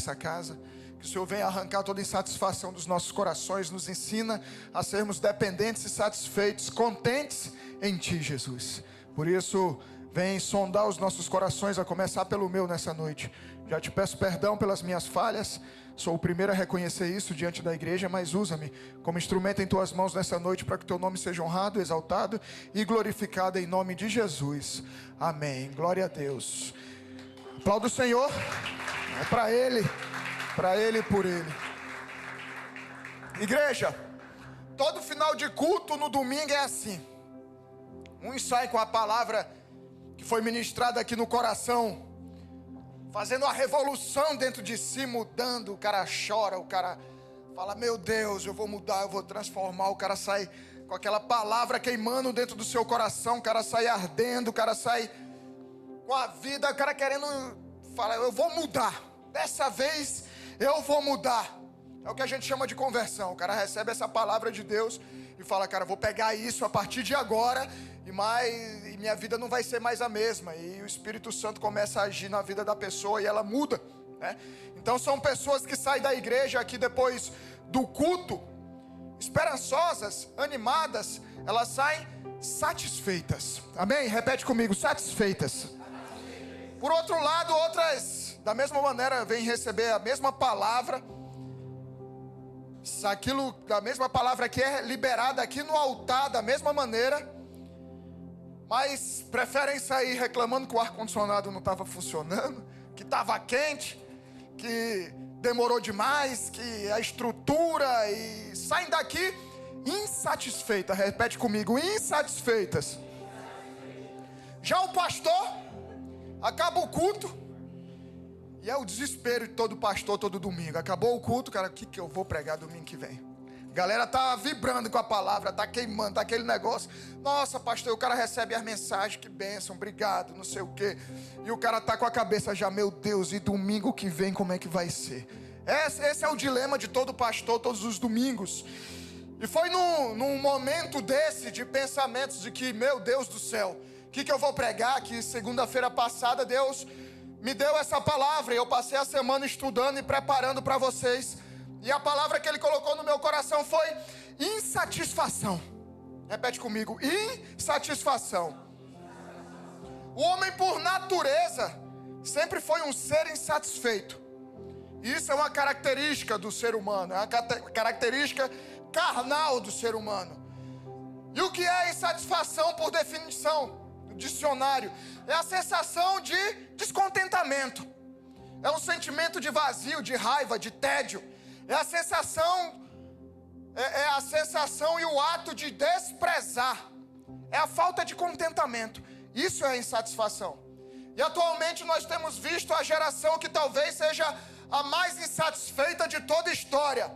nessa casa. Que o Senhor venha arrancar toda insatisfação dos nossos corações, nos ensina a sermos dependentes e satisfeitos, contentes em Ti, Jesus. Por isso, vem sondar os nossos corações, a começar pelo meu nessa noite. Já te peço perdão pelas minhas falhas, sou o primeiro a reconhecer isso diante da igreja, mas usa-me como instrumento em Tuas mãos nessa noite, para que Teu nome seja honrado, exaltado e glorificado em nome de Jesus. Amém. Glória a Deus. Aplauda o Senhor, é para Ele e por Ele. Igreja, todo final de culto no domingo é assim. Uns saem com a palavra que foi ministrada aqui no coração, fazendo a revolução dentro de si, mudando. O cara chora, o cara fala: meu Deus, eu vou mudar, eu vou transformar. O cara sai com aquela palavra queimando dentro do seu coração, o cara sai ardendo, o cara sai com a vida, o cara querendo falar: eu vou mudar, dessa vez eu vou mudar. É o que a gente chama de conversão. O cara recebe essa palavra de Deus e fala: cara, vou pegar isso a partir de agora e minha vida não vai ser mais a mesma. E o Espírito Santo começa a agir na vida da pessoa e ela muda, né? Então são pessoas que saem da igreja aqui depois do culto esperançosas, animadas. Elas saem satisfeitas. Amém? Repete comigo: satisfeitas. Por outro lado, outras da mesma maneira vêm receber a mesma palavra, aquilo, a mesma palavra que é liberada aqui no altar da mesma maneira, mas preferem sair reclamando que o ar-condicionado não estava funcionando, que estava quente, que demorou demais, que a estrutura, e saem daqui insatisfeitas. Repete comigo: insatisfeitas. Já o pastor acaba o culto e é o desespero de todo pastor todo domingo. Acabou o culto, cara, o que eu vou pregar domingo que vem? A galera tá vibrando com a palavra, tá queimando, tá aquele negócio. Nossa, pastor, o cara recebe as mensagens, que bênção, obrigado, não sei o quê. E o cara tá com a cabeça já: meu Deus, e domingo que vem como é que vai ser? Esse é o dilema de todo pastor todos os domingos. E foi num momento desse de pensamentos de que, meu Deus do céu, o que eu vou pregar? Que segunda-feira passada Deus me deu essa palavra e eu passei a semana estudando e preparando para vocês. E a palavra que Ele colocou no meu coração foi insatisfação. Repete comigo: insatisfação. O homem, por natureza, sempre foi um ser insatisfeito. Isso é uma característica do ser humano, é uma característica carnal do ser humano. E o que é insatisfação, por definição, no dicionário? É a sensação de descontentamento. É um sentimento de vazio, de raiva, de tédio. É a sensação e o ato de desprezar. É a falta de contentamento. Isso é a insatisfação. E atualmente nós temos visto a geração que talvez seja a mais insatisfeita de toda a história.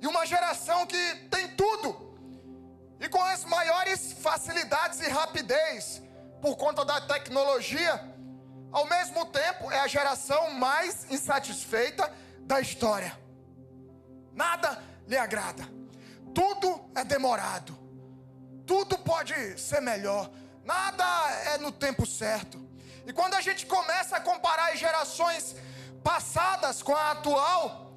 E uma geração que tem tudo, e com as maiores facilidades e rapidez, por conta da tecnologia. Ao mesmo tempo, é a geração mais insatisfeita da história. Nada lhe agrada. Tudo é demorado. Tudo pode ser melhor. Nada é no tempo certo. E quando a gente começa a comparar as gerações passadas com a atual,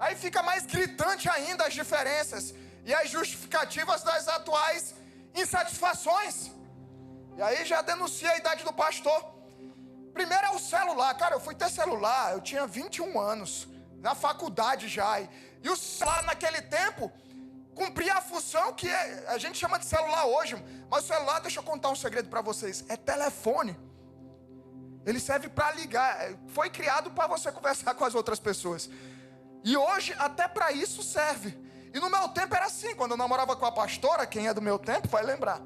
aí fica mais gritante ainda as diferenças e as justificativas das atuais insatisfações. E aí já denuncia a idade do pastor. Primeiro é o celular. Cara, eu fui ter celular, eu tinha 21 anos, na faculdade já. E o celular naquele tempo cumpria a função que a gente chama de celular hoje. Mas o celular, deixa eu contar um segredo para vocês, é telefone. Ele serve para ligar. Foi criado para você conversar com as outras pessoas. E hoje até para isso serve. E no meu tempo era assim. Quando eu namorava com a pastora, quem é do meu tempo vai lembrar,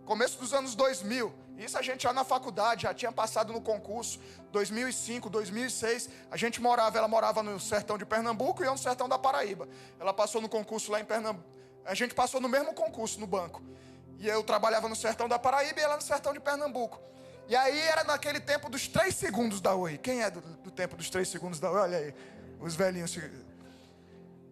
começo dos anos 2000. Isso a gente já na faculdade, já tinha passado no concurso. 2005, 2006, a gente morava. Ela morava no sertão de Pernambuco e eu no sertão da Paraíba. Ela passou no concurso lá em Pernambuco. A gente passou no mesmo concurso no banco. E eu trabalhava no sertão da Paraíba e ela no sertão de Pernambuco. E aí era naquele tempo dos 3 segundos da Oi. Quem é do tempo dos 3 segundos da Oi? Olha aí, os velhinhos.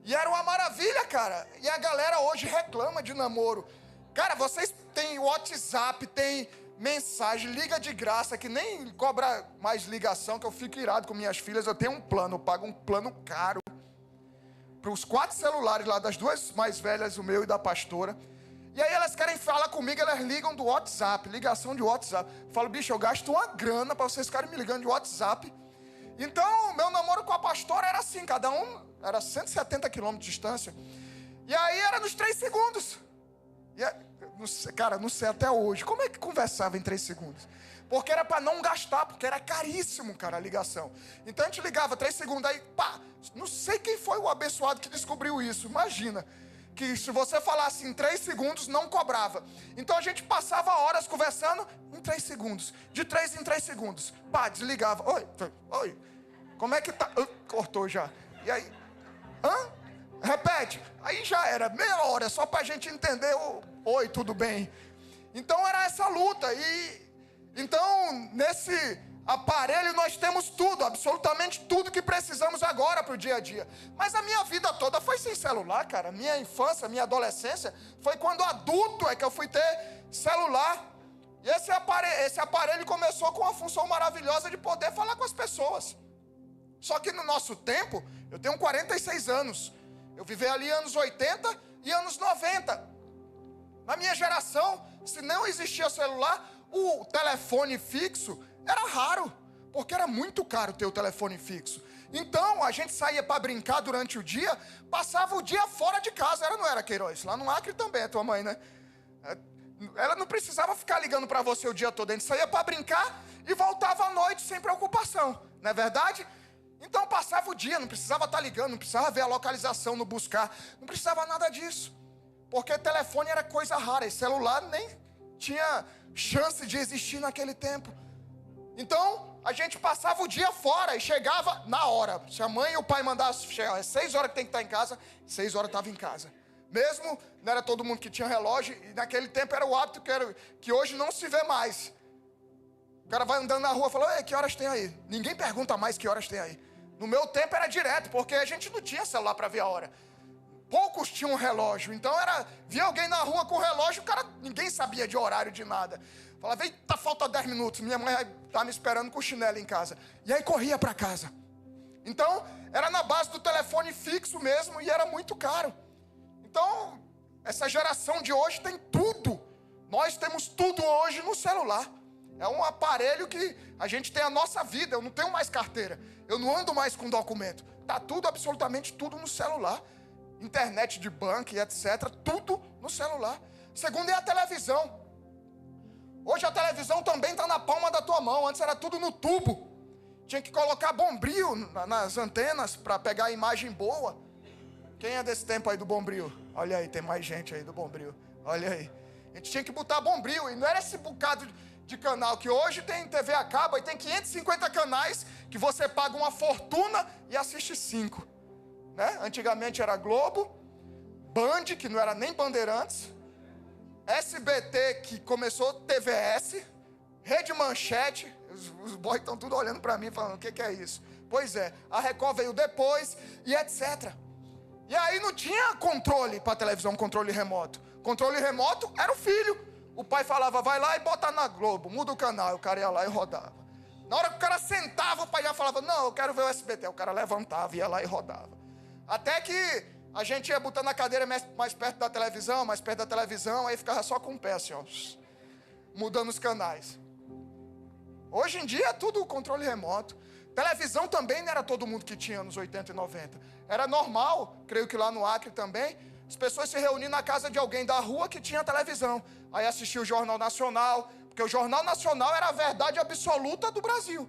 E era uma maravilha, cara. E a galera hoje reclama de namoro. Cara, vocês têm WhatsApp, tem mensagem, liga de graça, que nem cobra mais ligação, que eu fico irado com minhas filhas. Eu tenho um plano, eu pago um plano caro para os 4 celulares lá, das 2 mais velhas, o meu e da pastora. E aí elas querem falar comigo, elas ligam do WhatsApp, ligação de WhatsApp. Eu falo, bicho, eu gasto uma grana para vocês ficarem me ligando de WhatsApp. Então, meu namoro com a pastora era assim, cada um era 170 quilômetros de distância. E aí era nos 3 segundos. Cara, não sei até hoje, como é que conversava em 3 segundos? Porque era para não gastar, porque era caríssimo, cara, a ligação. Então a gente ligava 3 segundos, aí pá, não sei quem foi o abençoado que descobriu isso, imagina. Que se você falasse em 3 segundos, não cobrava. Então a gente passava horas conversando em 3 segundos. De 3 em 3 segundos. Pá, desligava. Oi, como é que tá? Cortou já. E aí? Repete. Aí já era, meia hora, só pra gente entender o oi, tudo bem. Então era essa luta. Então, nesse aparelho nós temos tudo, absolutamente tudo que precisamos agora para o dia a dia. Mas a minha vida toda foi sem celular, cara. Minha infância, minha adolescência, foi quando adulto é que eu fui ter celular. E esse aparelho começou com uma função maravilhosa de poder falar com as pessoas. Só que no nosso tempo, eu tenho 46 anos. Eu vivi ali anos 80 e anos 90. Na minha geração, se não existia celular, o telefone fixo era raro, porque era muito caro ter o telefone fixo. Então, a gente saía para brincar durante o dia, passava o dia fora de casa. Não era, Queiroz? Lá no Acre também, a tua mãe, né? Ela não precisava ficar ligando para você o dia todo. A gente saía para brincar e voltava à noite sem preocupação. Não é verdade? Então, passava o dia, não precisava estar ligando, não precisava ver a localização no buscar. Não precisava nada disso. Porque telefone era coisa rara. E celular nem tinha chance de existir naquele tempo. Então, a gente passava o dia fora e chegava na hora. Se a mãe e o pai mandassem chegar, 6 horas que tem que estar em casa, 6 horas estava em casa. Mesmo, não era todo mundo que tinha relógio, e naquele tempo era o hábito que hoje não se vê mais. O cara vai andando na rua e fala, que horas tem aí? Ninguém pergunta mais que horas tem aí. No meu tempo era direto, porque a gente não tinha celular para ver a hora. Poucos tinham um relógio, então via alguém na rua com relógio, ninguém sabia de horário, de nada. Falava, eita, falta 10 minutos, minha mãe está me esperando com o chinelo em casa. E aí corria para casa. Então, era na base do telefone fixo mesmo e era muito caro. Então, essa geração de hoje tem tudo. Nós temos tudo hoje no celular. É um aparelho que a gente tem a nossa vida. Eu não tenho mais carteira, eu não ando mais com documento. Está tudo, absolutamente tudo no celular. Internet de banco e etc. Tudo no celular. Segundo é a televisão. Hoje a televisão também está na palma da tua mão. Antes era tudo no tubo. Tinha que colocar bombril nas antenas para pegar a imagem boa. Quem é desse tempo aí do bombril? Olha aí, tem mais gente aí do bombril. Olha aí. A gente tinha que botar bombril. E não era esse bocado de canal que hoje tem TV a cabo e tem 550 canais que você paga uma fortuna e assiste 5. Né? Antigamente era Globo, Band, que não era nem Bandeirantes, SBT, que começou TVS, Rede Manchete. Os boys estão tudo olhando para mim falando, o que é isso? Pois é, a Record veio depois e etc. E aí não tinha controle para televisão, controle remoto. Controle remoto era o filho. O pai falava, vai lá e bota na Globo, muda o canal. O cara ia lá e rodava. Na hora que o cara sentava, o pai já falava, não, eu quero ver o SBT. O cara levantava, ia lá e rodava. Até que a gente ia botando a cadeira mais perto da televisão, mais perto da televisão, aí ficava só com o pé assim, ó, mudando os canais. Hoje em dia é tudo controle remoto. Televisão também não era todo mundo que tinha nos 80 e 90. Era normal, creio que lá no Acre também, as pessoas se reuniam na casa de alguém da rua que tinha televisão. Aí assistia o Jornal Nacional, porque o Jornal Nacional era a verdade absoluta do Brasil.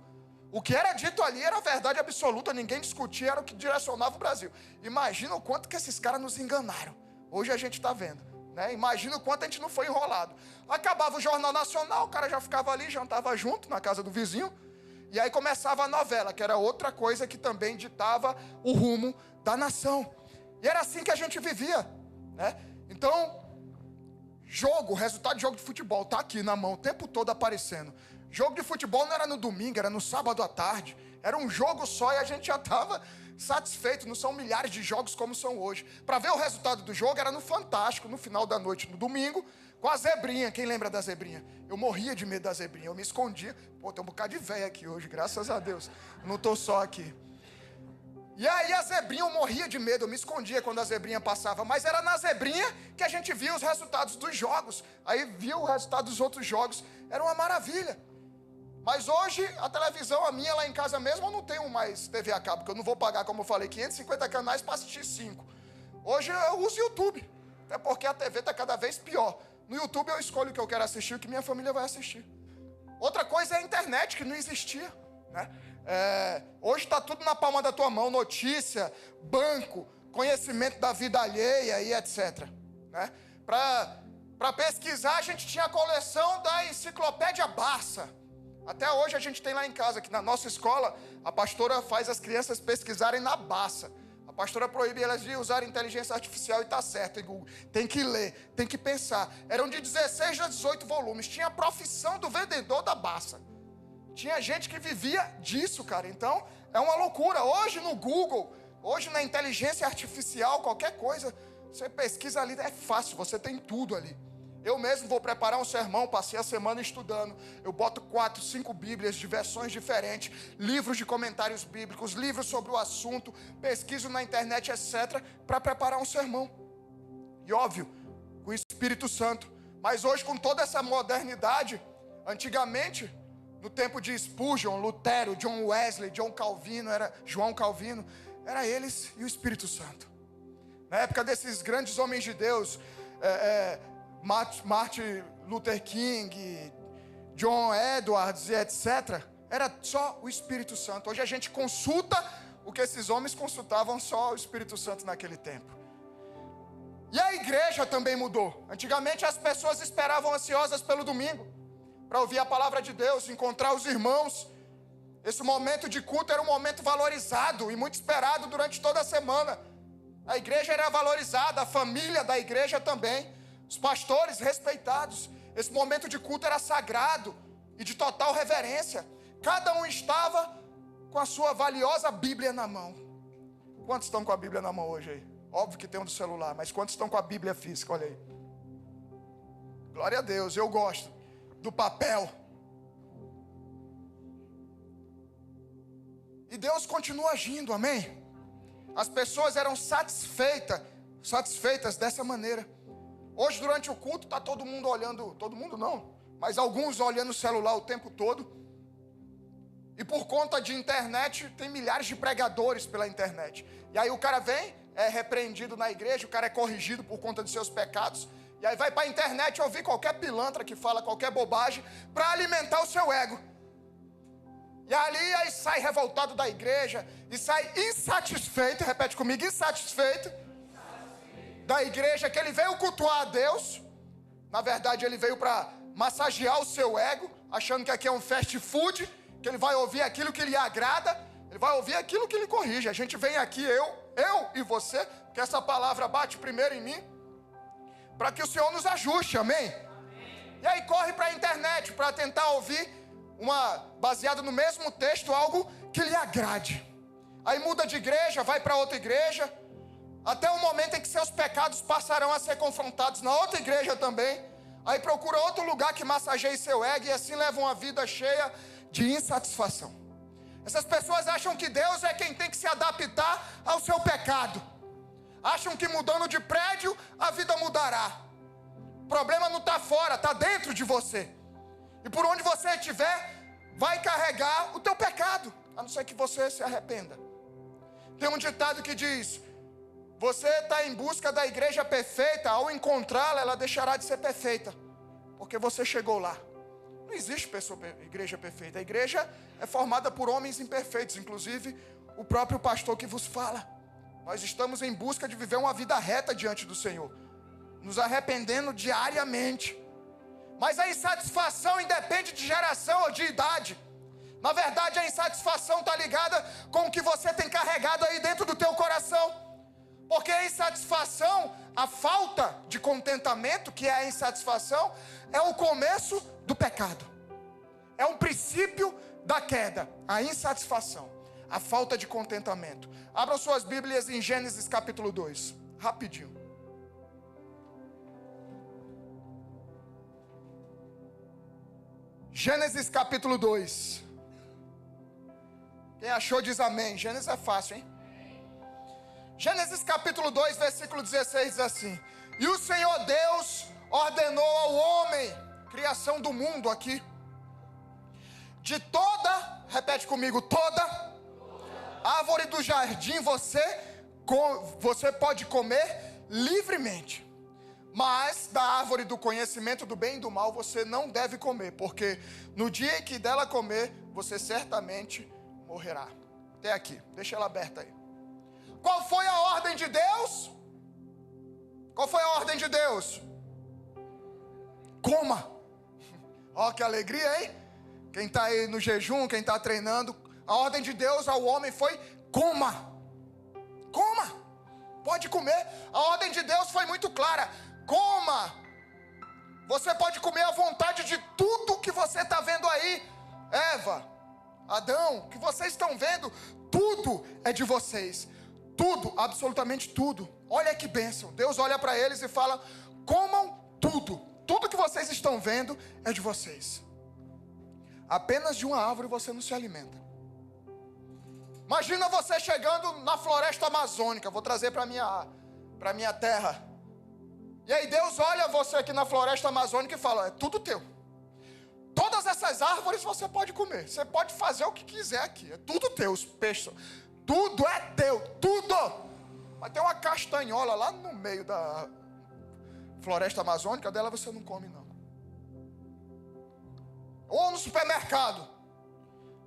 O que era dito ali era a verdade absoluta, ninguém discutia, era o que direcionava o Brasil. Imagina o quanto que esses caras nos enganaram. Hoje a gente está vendo, né? Imagina o quanto a gente não foi enrolado. Acabava o Jornal Nacional, o cara já ficava ali, jantava junto na casa do vizinho. E aí começava a novela, que era outra coisa que também ditava o rumo da nação. E era assim que a gente vivia, né? Então, resultado de jogo de futebol, tá aqui na mão, o tempo todo aparecendo. Jogo de futebol não era no domingo, era no sábado à tarde. Era um jogo só e a gente já estava satisfeito. Não são milhares de jogos como são hoje. Para ver o resultado do jogo era no Fantástico, no final da noite, no domingo, com a zebrinha. Quem lembra da zebrinha? Eu morria de medo da zebrinha, eu me escondia. Pô, tem um bocado de véia aqui hoje, graças a Deus. Não estou só aqui. E aí a zebrinha, eu morria de medo, eu me escondia quando a zebrinha passava. Mas era na zebrinha que a gente via os resultados dos jogos. Aí via o resultado dos outros jogos, era uma maravilha. Mas hoje, a televisão, a minha lá em casa mesmo, eu não tenho mais TV a cabo, porque eu não vou pagar, como eu falei, 550 canais para assistir 5. Hoje eu uso YouTube, até porque a TV está cada vez pior. No YouTube eu escolho o que eu quero assistir, o que minha família vai assistir. Outra coisa é a internet, que não existia, né? Hoje está tudo na palma da tua mão, notícia, banco, conhecimento da vida alheia e etc. Né? Para pesquisar, a gente tinha a coleção da enciclopédia Barça. Até hoje a gente tem lá em casa, que na nossa escola, a pastora faz as crianças pesquisarem na Barça. A pastora proíbe elas de usar inteligência artificial e está certo, Google. Tem que ler, tem que pensar. Eram de 16 a 18 volumes. Tinha a profissão do vendedor da Barça. Tinha gente que vivia disso, cara. Então, é uma loucura. Hoje no Google, hoje na inteligência artificial, qualquer coisa, você pesquisa ali, é fácil, você tem tudo ali. Eu mesmo vou preparar um sermão, passei a semana estudando. Eu boto 4, 5 bíblias de versões diferentes, livros de comentários bíblicos, livros sobre o assunto, pesquiso na internet, etc., para preparar um sermão. E óbvio, com o Espírito Santo. Mas hoje, com toda essa modernidade, antigamente, no tempo de Spurgeon, Lutero, John Wesley, João Calvino, era eles e o Espírito Santo. Na época desses grandes homens de Deus, Martin Luther King, John Edwards e etc., era só o Espírito Santo. Hoje a gente consulta o que esses homens consultavam, só o Espírito Santo naquele tempo. E a igreja também mudou. Antigamente as pessoas esperavam ansiosas pelo domingo, para ouvir a palavra de Deus, encontrar os irmãos. Esse momento de culto era um momento valorizado e muito esperado durante toda a semana. A igreja era valorizada, a família da igreja também, os pastores respeitados. Esse momento de culto era sagrado e de total reverência. Cada um estava com a sua valiosa Bíblia na mão. Quantos estão com a Bíblia na mão hoje aí? Óbvio que tem um do celular, mas quantos estão com a Bíblia física? Olha aí. Glória a Deus, eu gosto do papel. E Deus continua agindo, amém? As pessoas eram satisfeitas dessa maneira. Hoje, durante o culto, está todo mundo olhando, todo mundo não, mas alguns olhando o celular o tempo todo. E por conta de internet, tem milhares de pregadores pela internet. E aí o cara vem, é repreendido na igreja, o cara é corrigido por conta de seus pecados. E aí vai para a internet ouvir qualquer pilantra que fala qualquer bobagem para alimentar o seu ego. E ali aí sai revoltado da igreja e sai insatisfeito, repete comigo, insatisfeito da igreja, que ele veio cultuar a Deus. Na verdade ele veio para massagear o seu ego, achando que aqui é um fast food, que ele vai ouvir aquilo que lhe agrada, ele vai ouvir aquilo que lhe corrige. A gente vem aqui, eu e você, que essa palavra bate primeiro em mim, para que o Senhor nos ajuste, amém? E aí corre para a internet para tentar ouvir baseado no mesmo texto, algo que lhe agrade. Aí muda de igreja, vai para outra igreja, até o momento em que seus pecados passarão a ser confrontados na outra igreja também. Aí procura outro lugar que massageie seu ego e assim leva uma vida cheia de insatisfação. Essas pessoas acham que Deus é quem tem que se adaptar ao seu pecado. Acham que mudando de prédio a vida mudará. O problema não está fora, está dentro de você. E por onde você estiver, vai carregar o teu pecado, a não ser que você se arrependa. Tem um ditado que diz: você está em busca da igreja perfeita, ao encontrá-la, ela deixará de ser perfeita, porque você chegou lá. Não existe igreja perfeita. A igreja é formada por homens imperfeitos, inclusive o próprio pastor que vos fala. Nós estamos em busca de viver uma vida reta diante do Senhor, nos arrependendo diariamente. Mas a insatisfação independe de geração ou de idade. Na verdade, a insatisfação está ligada com o que você tem carregado aí dentro do teu coração. Porque a insatisfação, a falta de contentamento, que é a insatisfação, é o começo do pecado. É um princípio da queda, a insatisfação. a falta de contentamento. Abram suas Bíblias em Gênesis capítulo 2, rapidinho. Gênesis capítulo 2. Quem achou diz amém. Gênesis é fácil, hein? Gênesis capítulo 2, versículo 16 diz assim: e o Senhor Deus ordenou ao homem, criação do mundo aqui, de toda, repete comigo, toda árvore do jardim você pode comer livremente, mas da árvore do conhecimento do bem e do mal você não deve comer, porque no dia em que dela comer, você certamente morrerá. Até aqui, deixa ela aberta aí. Qual foi a ordem de Deus? Qual foi a ordem de Deus? Coma. Ó, que alegria, hein? Quem está aí no jejum, quem está treinando, a ordem de Deus ao homem foi: coma. Coma. Pode comer. A ordem de Deus foi muito clara: coma. Você pode comer à vontade de tudo que você está vendo aí. Eva, Adão, o que vocês estão vendo, tudo é de vocês. Tudo, absolutamente tudo. Olha que bênção. Deus olha para eles e fala: comam tudo. Tudo que vocês estão vendo é de vocês. Apenas de uma árvore você não se alimenta. Imagina você chegando na floresta amazônica. Vou trazer para minha terra. E aí Deus olha você aqui na floresta amazônica e fala: é tudo teu. Todas essas árvores você pode comer. Você pode fazer o que quiser aqui. É tudo teu, os peixes. Tudo é teu, tudo. Mas tem uma castanhola lá no meio da floresta amazônica, dela você não come não. Ou no supermercado.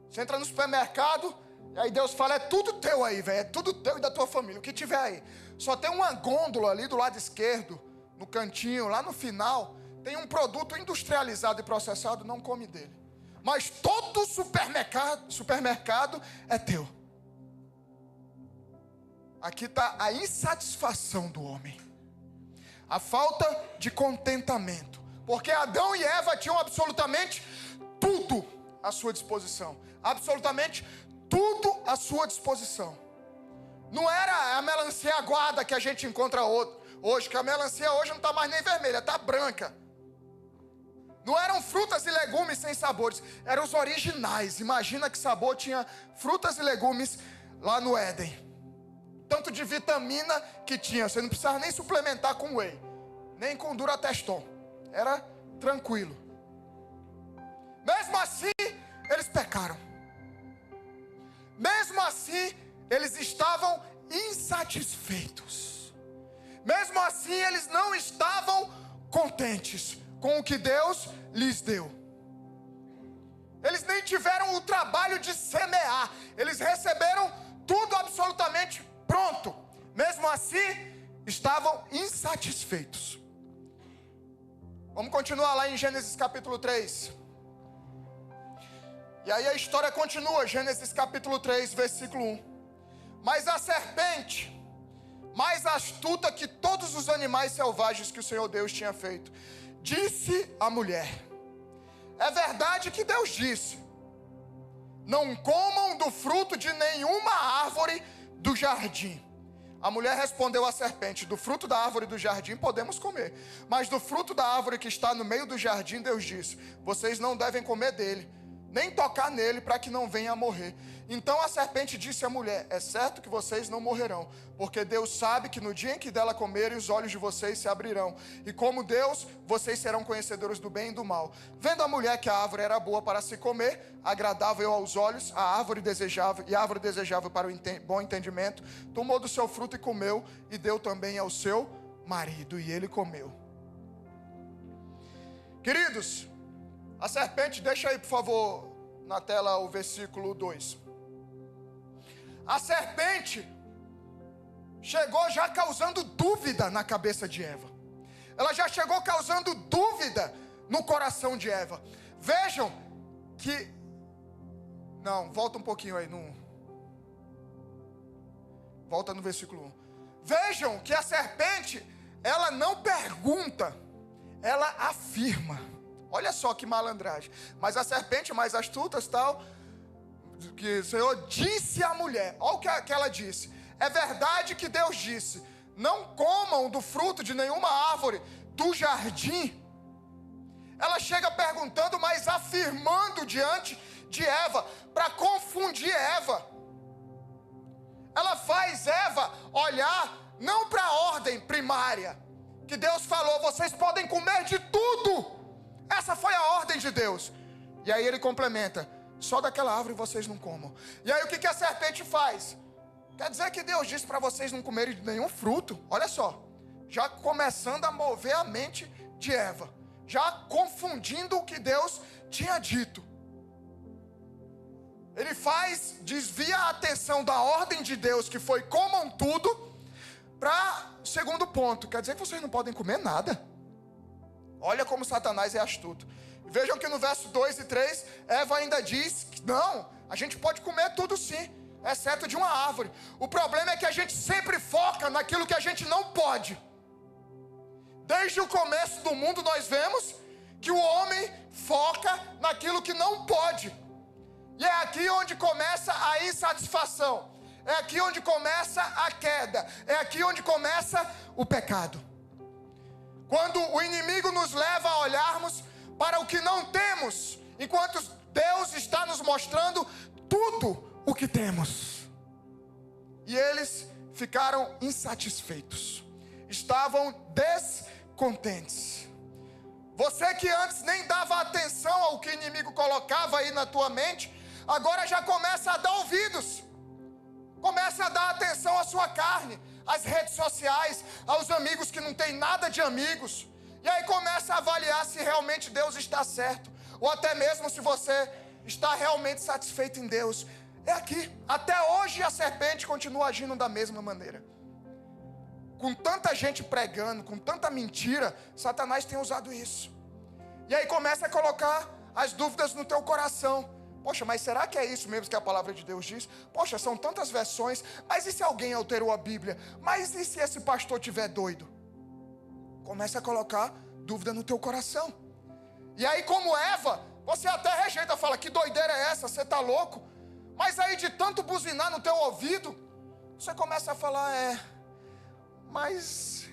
Você entra no supermercado, e aí Deus fala: é tudo teu aí, velho. É tudo teu e da tua família, o que tiver aí. Só tem uma gôndola ali do lado esquerdo, no cantinho, lá no final, tem um produto industrializado e processado, não come dele. Mas todo supermercado é teu. Aqui está a insatisfação do homem, a falta de contentamento, porque Adão e Eva tinham absolutamente tudo à sua disposição, absolutamente tudo à sua disposição. Não era a melancia aguada que a gente encontra hoje, que a melancia hoje não está mais nem vermelha, está branca. Não eram frutas e legumes sem sabores, eram os originais. Imagina que sabor tinha frutas e legumes lá no Éden. Tanto de vitamina que tinha, você não precisava nem suplementar com whey, nem com Durateston, era tranquilo. Mesmo assim, eles pecaram. Mesmo assim, eles estavam insatisfeitos. Mesmo assim, eles não estavam contentes com o que Deus lhes deu. Eles nem tiveram o trabalho de semear, eles receberam tudo absolutamente pronto. Mesmo assim, estavam insatisfeitos. Vamos continuar lá em Gênesis capítulo 3. E aí a história continua, Gênesis capítulo 3, versículo 1. Mas a serpente, mais astuta que todos os animais selvagens que o Senhor Deus tinha feito, disse à mulher: é verdade que Deus disse: não comam do fruto de nenhuma árvore do jardim. A mulher respondeu à serpente: do fruto da árvore do jardim podemos comer, mas do fruto da árvore que está no meio do jardim, Deus disse: vocês não devem comer dele, nem tocar nele, para que não venha a morrer. Então a serpente disse à mulher: é certo que vocês não morrerão, porque Deus sabe que no dia em que dela comerem, os olhos de vocês se abrirão, e como Deus, vocês serão conhecedores do bem e do mal. Vendo a mulher que a árvore era boa para se comer, agradável aos olhos, a árvore desejável para o bom entendimento, tomou do seu fruto e comeu, e deu também ao seu marido, e ele comeu. Queridos, a serpente, deixa aí por favor na tela o versículo 2. A serpente chegou já causando dúvida na cabeça de Eva. Ela já chegou causando dúvida no coração de Eva. Vejam que... Não, volta um pouquinho aí. Volta no versículo 1. Vejam que a serpente, ela não pergunta, ela afirma. Olha só que malandragem. Mas a serpente mais astuta tal, que o Senhor disse à mulher, olha o que ela disse: é verdade que Deus disse, não comam do fruto de nenhuma árvore do jardim. Ela chega perguntando, mas afirmando diante de Eva, para confundir Eva. Ela faz Eva olhar não para a ordem primária, que Deus falou, vocês podem comer de tudo. Essa foi a ordem de Deus. E aí ele complementa, só daquela árvore vocês não comam. E aí o que a serpente faz? Quer dizer que Deus disse para vocês não comerem de nenhum fruto? Olha só, já começando a mover a mente de Eva, já confundindo o que Deus tinha dito. Ele desvia a atenção da ordem de Deus, que foi comam tudo, para o segundo ponto. Quer dizer que vocês não podem comer nada. Olha como Satanás é astuto. Vejam que no verso 2 e 3, Eva ainda diz que não, a gente pode comer tudo sim, exceto de uma árvore. O problema é que a gente sempre foca naquilo que a gente não pode. Desde o começo do mundo nós vemos que o homem foca naquilo que não pode. E é aqui onde começa a insatisfação. É aqui onde começa a queda. É aqui onde começa o pecado. Quando o inimigo nos leva a olharmos para o que não temos, enquanto Deus está nos mostrando tudo o que temos. E eles ficaram insatisfeitos. Estavam descontentes. Você que antes nem dava atenção ao que o inimigo colocava aí na tua mente, agora já começa a dar ouvidos. Começa a dar atenção à sua carne, às redes sociais, aos amigos que não tem nada de amigos. E aí começa a avaliar se realmente Deus está certo, ou até mesmo se você está realmente satisfeito em Deus. É aqui. Até hoje a serpente continua agindo da mesma maneira. Com tanta gente pregando, com tanta mentira, Satanás tem usado isso. E aí começa a colocar as dúvidas no teu coração. Poxa, mas será que é isso mesmo que a palavra de Deus diz? Poxa, são tantas versões, mas e se alguém alterou a Bíblia? Mas e se esse pastor estiver doido? Começa a colocar dúvida no teu coração. E aí, como Eva, você até rejeita, fala, que doideira é essa? Você está louco? Mas aí de tanto buzinar no teu ouvido, você começa a falar, mas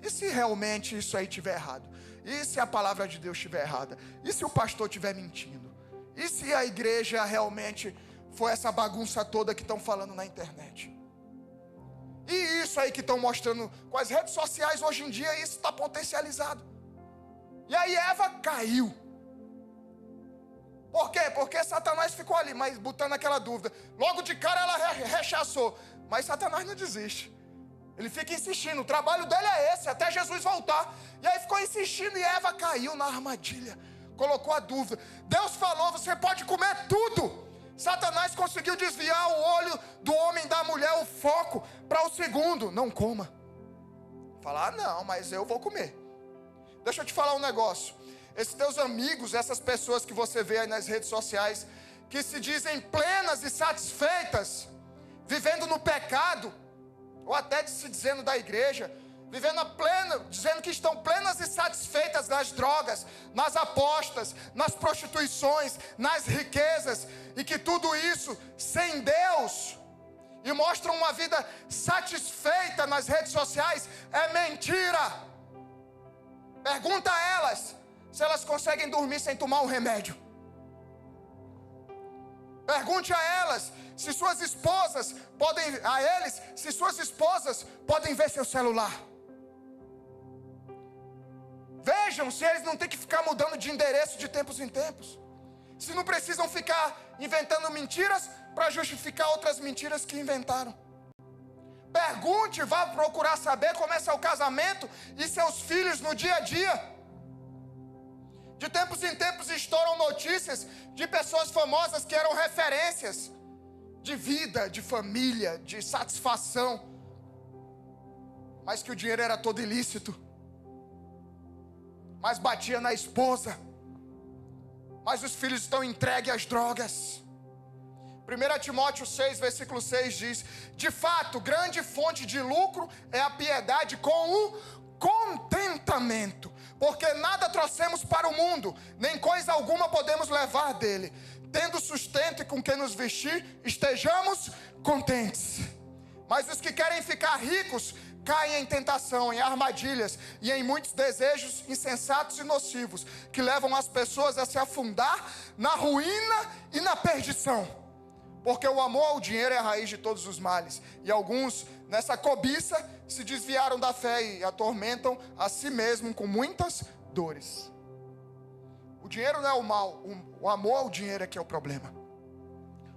e se realmente isso aí estiver errado? E se a palavra de Deus estiver errada? E se o pastor estiver mentindo? E se a igreja realmente foi essa bagunça toda que estão falando na internet? E isso aí que estão mostrando com as redes sociais hoje em dia, isso está potencializado. E aí Eva caiu. Por quê? Porque Satanás ficou ali, mas botando aquela dúvida. Logo de cara ela rechaçou. Mas Satanás não desiste. Ele fica insistindo, o trabalho dele é esse, até Jesus voltar. E aí ficou insistindo e Eva caiu na armadilha. Colocou a dúvida. Deus falou, você pode comer tudo. Satanás conseguiu desviar o olho do homem e da mulher, o foco, para o segundo. Não coma. Falar, não, mas eu vou comer. Deixa eu te falar um negócio. Esses teus amigos, essas pessoas que você vê aí nas redes sociais, que se dizem plenas e satisfeitas, vivendo no pecado, ou até se dizendo da igreja, vivendo dizendo que estão plenas e satisfeitas nas drogas, nas apostas, nas prostituições, nas riquezas, e que tudo isso sem Deus, e mostram uma vida satisfeita nas redes sociais, é mentira. Pergunta a elas se elas conseguem dormir sem tomar um remédio. Pergunte a elas se suas esposas se suas esposas podem ver seu celular. Vejam se eles não têm que ficar mudando de endereço de tempos em tempos. Se não precisam ficar inventando mentiras para justificar outras mentiras que inventaram. Pergunte, vá procurar saber como é seu casamento e seus filhos no dia a dia. De tempos em tempos estouram notícias de pessoas famosas que eram referências de vida, de família, de satisfação, mas que o dinheiro era todo ilícito. Mas batia na esposa, mas os filhos estão entregues às drogas. 1 Timóteo 6, versículo 6 diz: de fato, grande fonte de lucro é a piedade com o contentamento, porque nada trouxemos para o mundo, nem coisa alguma podemos levar dele. tendo sustento e com que nos vestir, estejamos contentes. Mas os que querem ficar ricos caem em tentação, em armadilhas e em muitos desejos insensatos e nocivos, que levam as pessoas a se afundar na ruína e na perdição. Porque o amor ao dinheiro é a raiz de todos os males. E alguns, nessa cobiça, se desviaram da fé e atormentam a si mesmos com muitas dores. O dinheiro não é o mal, o amor ao dinheiro é que é o problema.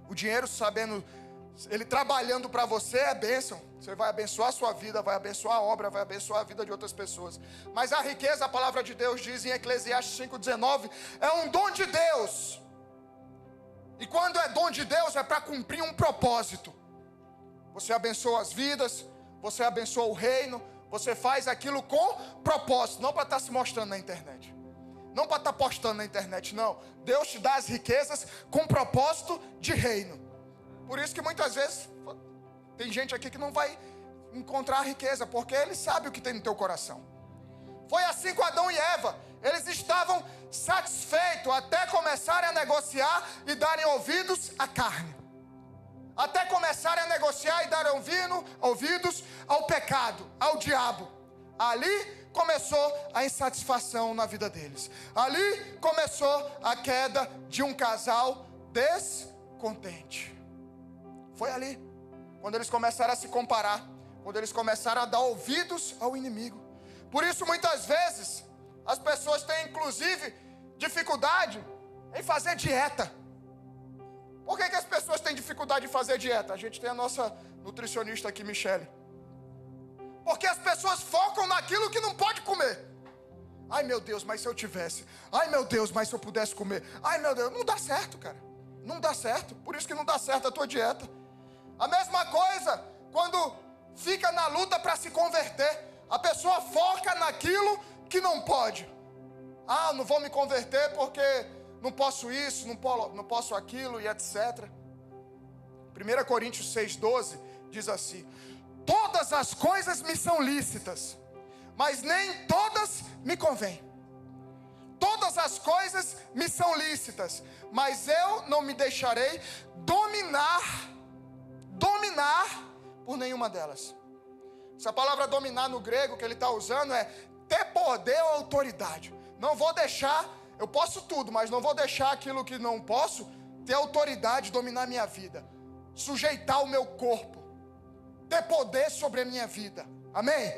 O dinheiro, sabendo, ele trabalhando para você é bênção. Você vai abençoar a sua vida, vai abençoar a obra, vai abençoar a vida de outras pessoas. Mas a riqueza, a palavra de Deus diz em Eclesiastes 5,19, é um dom de Deus. E quando é dom de Deus, é para cumprir um propósito. Você abençoa as vidas, você abençoa o reino, você faz aquilo com propósito, não para estar se mostrando na internet. Não para estar postando na internet, não. Deus te dá as riquezas com propósito de reino. Por isso que muitas vezes tem gente aqui que não vai encontrar a riqueza, porque ele sabe o que tem no teu coração. Foi assim com Adão e Eva. Eles estavam satisfeitos até começarem a negociar e darem ouvidos à carne. Até começarem a negociar e darem ouvidos ao pecado, ao diabo. Ali começou a insatisfação na vida deles. Ali começou a queda de um casal descontente. Foi ali, quando eles começaram a se comparar, quando eles começaram a dar ouvidos ao inimigo. Por isso, muitas vezes, as pessoas têm, inclusive, dificuldade em fazer dieta. Por que as pessoas têm dificuldade em fazer dieta? A gente tem a nossa nutricionista aqui, Michele. Porque as pessoas focam naquilo que não pode comer. Ai meu Deus, mas se eu tivesse. Ai meu Deus, mas se eu pudesse comer. Ai meu Deus, não dá certo, cara. Não dá certo, por isso que não dá certo a tua dieta. A mesma coisa quando fica na luta para se converter. A pessoa foca naquilo que não pode. Ah, não vou me converter porque não posso isso, não posso aquilo e etc. 1 Coríntios 6,12 diz assim: todas as coisas me são lícitas, mas nem todas me convêm. Todas as coisas me são lícitas, mas eu não me deixarei dominar por nenhuma delas. Essa palavra dominar no grego que ele está usando é ter poder ou autoridade. Não vou deixar, eu posso tudo, mas não vou deixar aquilo que não posso ter autoridade, dominar a minha vida, sujeitar o meu corpo, ter poder sobre a minha vida. Amém?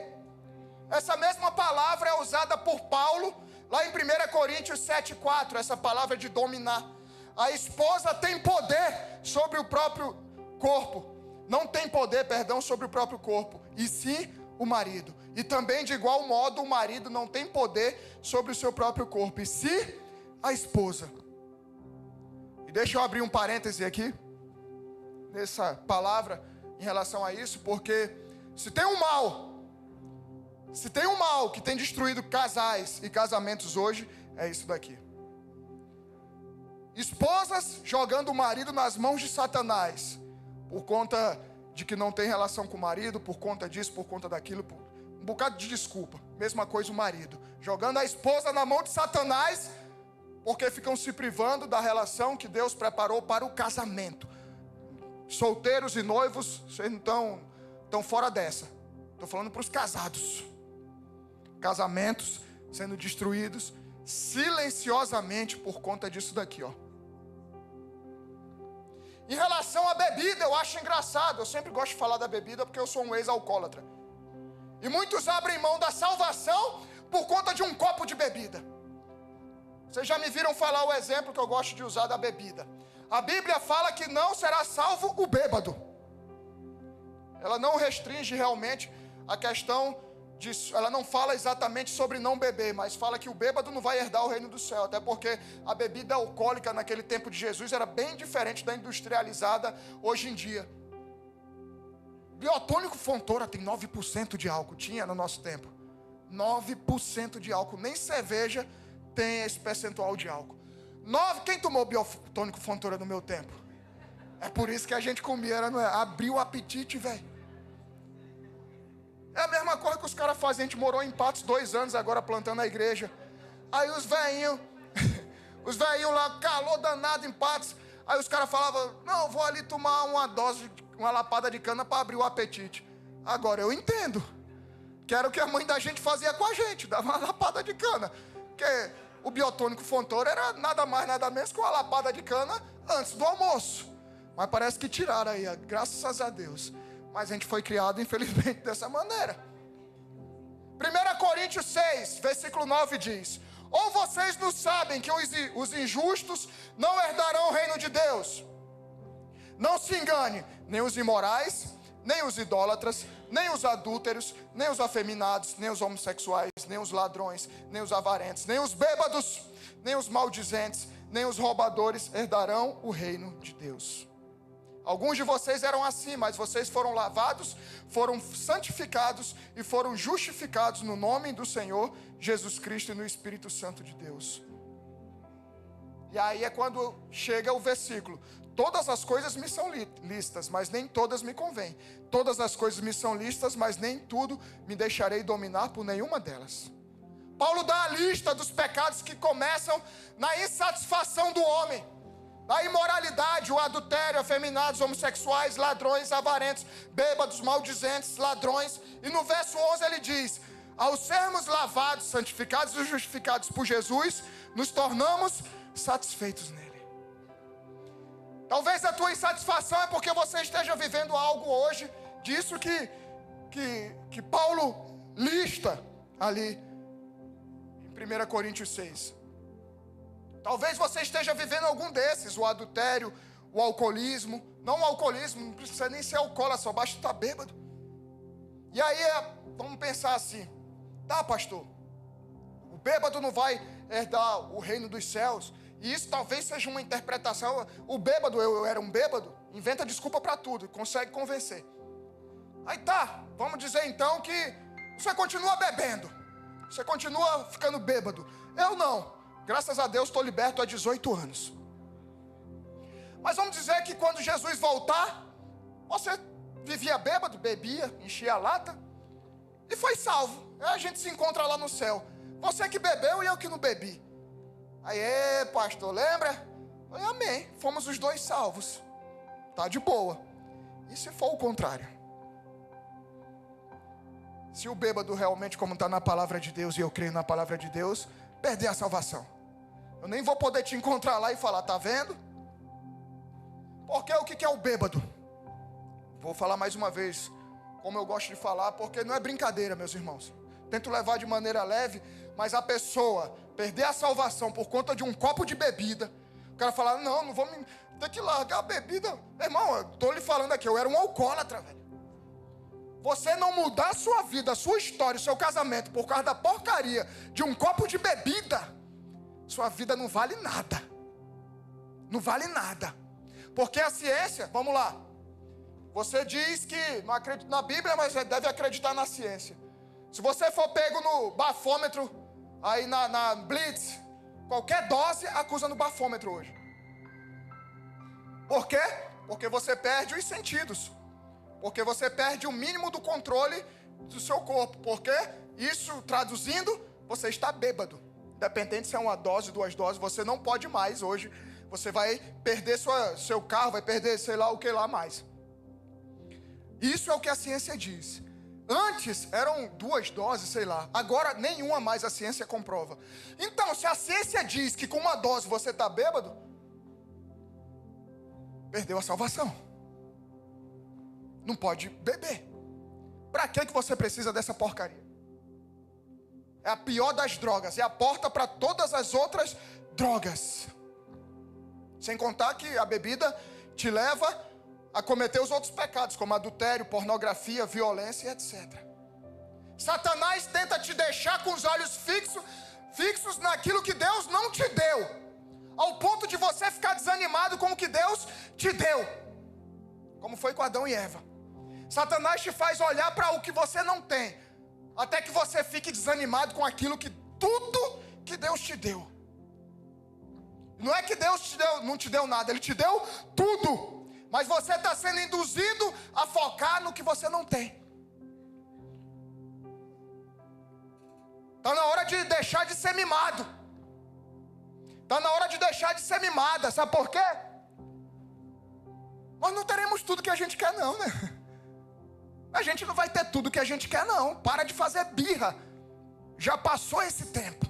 Essa mesma palavra é usada por Paulo lá em 1 Coríntios 7,4, essa palavra de dominar. A esposa tem poder sobre o próprio corpo. Não tem poder, sobre o próprio corpo, e sim o marido. E também de igual modo o marido não tem poder sobre o seu próprio corpo, e sim a esposa. E deixa eu abrir um parêntese aqui nessa palavra em relação a isso, porque se tem um mal que tem destruído casais e casamentos hoje, é isso daqui. Esposas jogando o marido nas mãos de Satanás, por conta de que não tem relação com o marido, por conta disso, por conta daquilo, um bocado de desculpa. Mesma coisa o marido, jogando a esposa na mão de Satanás, porque ficam se privando da relação que Deus preparou para o casamento. Solteiros e noivos, vocês não estão fora dessa. Estou falando para os casados. Casamentos sendo destruídos silenciosamente por conta disso daqui, ó. Em relação à bebida, eu acho engraçado. Eu sempre gosto de falar da bebida porque eu sou um ex-alcoólatra. E muitos abrem mão da salvação por conta de um copo de bebida. Vocês já me viram falar o exemplo que eu gosto de usar da bebida. A Bíblia fala que não será salvo o bêbado. Ela não restringe realmente a questão ela não fala exatamente sobre não beber, mas fala que o bêbado não vai herdar o reino do céu, até porque a bebida alcoólica naquele tempo de Jesus era bem diferente da industrializada hoje em dia. Biotônico Fontoura tem 9% de álcool, tinha no nosso tempo. 9% de álcool, nem cerveja tem esse percentual de álcool. Quem tomou Biotônico Fontoura no meu tempo? É por isso que a gente comia, não é? Abriu o apetite, velho. É a mesma coisa que os caras fazem. A gente morou em Patos 2 anos agora plantando a igreja. Aí os velhinhos lá, calor danado em Patos. Aí os caras falavam, não, eu vou ali tomar uma lapada de cana para abrir o apetite. Agora eu entendo. Que era o que a mãe da gente fazia com a gente, dava uma lapada de cana. Porque o biotônico Fontoura era nada mais, nada menos que uma lapada de cana antes do almoço. Mas parece que tiraram aí, graças a Deus. Mas a gente foi criado, infelizmente, dessa maneira. 1 Coríntios 6, versículo 9 diz: ou vocês não sabem que os injustos não herdarão o reino de Deus? Não se engane, nem os imorais, nem os idólatras, nem os adúlteros, nem os afeminados, nem os homossexuais, nem os ladrões, nem os avarentos, nem os bêbados, nem os maldizentes, nem os roubadores herdarão o reino de Deus. Alguns de vocês eram assim, mas vocês foram lavados, foram santificados e foram justificados no nome do Senhor Jesus Cristo e no Espírito Santo de Deus. E aí é quando chega o versículo: todas as coisas me são lícitas, mas nem todas me convêm. Todas as coisas me são lícitas, mas nem tudo me deixarei dominar por nenhuma delas. Paulo dá a lista dos pecados que começam na insatisfação do homem. A imoralidade, o adultério, afeminados, homossexuais, ladrões, avarentos, bêbados, maldizentes, ladrões. E no verso 11 ele diz: ao sermos lavados, santificados e justificados por Jesus, nos tornamos satisfeitos nele. Talvez a tua insatisfação é porque você esteja vivendo algo hoje, disso que Paulo lista ali em 1 Coríntios 6. Talvez você esteja vivendo algum desses, o adultério, o alcoolismo. Não o alcoolismo, não precisa nem ser alcoólatra, só basta estar bêbado. E aí, vamos pensar assim: tá, pastor, o bêbado não vai herdar o reino dos céus. E isso talvez seja uma interpretação. O bêbado, eu era um bêbado, inventa desculpa para tudo, consegue convencer. Aí tá, vamos dizer então que você continua bebendo, você continua ficando bêbado. Eu não. Graças a Deus estou liberto há 18 anos. Mas vamos dizer que quando Jesus voltar, você vivia bêbado, bebia, enchia a lata e foi salvo. Aí a gente se encontra lá no céu. Você que bebeu e eu que não bebi. Aí, pastor, lembra? Eu, amém, fomos os dois salvos. Tá de boa. E se for o contrário? Se o bêbado realmente, como está na palavra de Deus, e eu creio na palavra de Deus, perder a salvação, eu nem vou poder te encontrar lá e falar, tá vendo? Porque o que é o bêbado? Vou falar mais uma vez, como eu gosto de falar, porque não é brincadeira, meus irmãos. Tento levar de maneira leve, mas a pessoa perder a salvação por conta de um copo de bebida, o cara falar, não vou ter que largar a bebida. Irmão, eu estou lhe falando aqui, eu era um alcoólatra, velho. Você não mudar a sua vida, a sua história, o seu casamento por causa da porcaria de um copo de bebida, sua vida não vale nada. Não vale nada. Porque a ciência, vamos lá, você diz que não acredita na Bíblia, mas deve acreditar na ciência. Se você for pego no bafômetro, aí na Blitz, qualquer dose acusa no bafômetro hoje. Por quê? Porque você perde os sentidos. Porque você perde o mínimo do controle do seu corpo. Porque isso, traduzindo, você está bêbado. Independente se é uma dose, 2 doses, você não pode mais hoje. Você vai perder seu carro, vai perder sei lá o que lá mais. Isso é o que a ciência diz. Antes eram 2 doses, sei lá. Agora nenhuma mais a ciência comprova. Então, se a ciência diz que com uma dose você está bêbado, perdeu a salvação. Não pode beber. Para que você precisa dessa porcaria? É a pior das drogas. É a porta para todas as outras drogas. Sem contar que a bebida te leva a cometer os outros pecados, como adultério, pornografia, violência, etc. Satanás tenta te deixar com os olhos fixos naquilo que Deus não te deu, ao ponto de você ficar desanimado com o que Deus te deu, como foi com Adão e Eva. Satanás te faz olhar para o que você não tem, até que você fique desanimado com aquilo que tudo que Deus te deu. Não é que Deus não te deu nada, Ele te deu tudo. Mas você está sendo induzido a focar no que você não tem. Está na hora de deixar de ser mimado. Está na hora de deixar de ser mimada. Sabe por quê? Nós não teremos tudo que a gente quer não, né? A gente não vai ter tudo que a gente quer não. Para de fazer birra. Já passou esse tempo.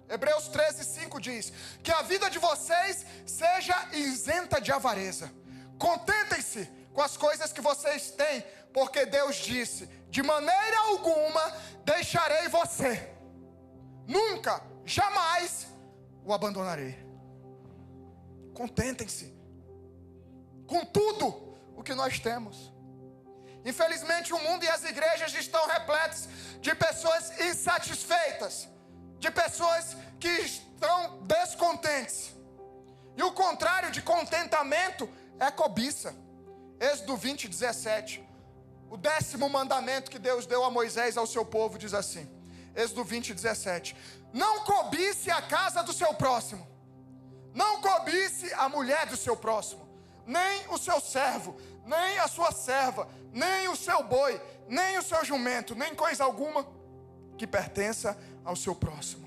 Hebreus 13:5 diz que a vida de vocês seja isenta de avareza. Contentem-se com as coisas que vocês têm, porque Deus disse: de maneira alguma deixarei você, nunca, jamais o abandonarei. Contentem-se com tudo o que nós temos. Infelizmente o mundo e as igrejas estão repletas de pessoas insatisfeitas, de pessoas que estão descontentes. E o contrário de contentamento é cobiça. Êxodo 20:17. O 10º mandamento que Deus deu a Moisés ao seu povo diz assim. Êxodo 20:17. Não cobice a casa do seu próximo. Não cobice a mulher do seu próximo. Nem o seu servo, nem a sua serva, nem o seu boi, nem o seu jumento, nem coisa alguma que pertença ao seu próximo.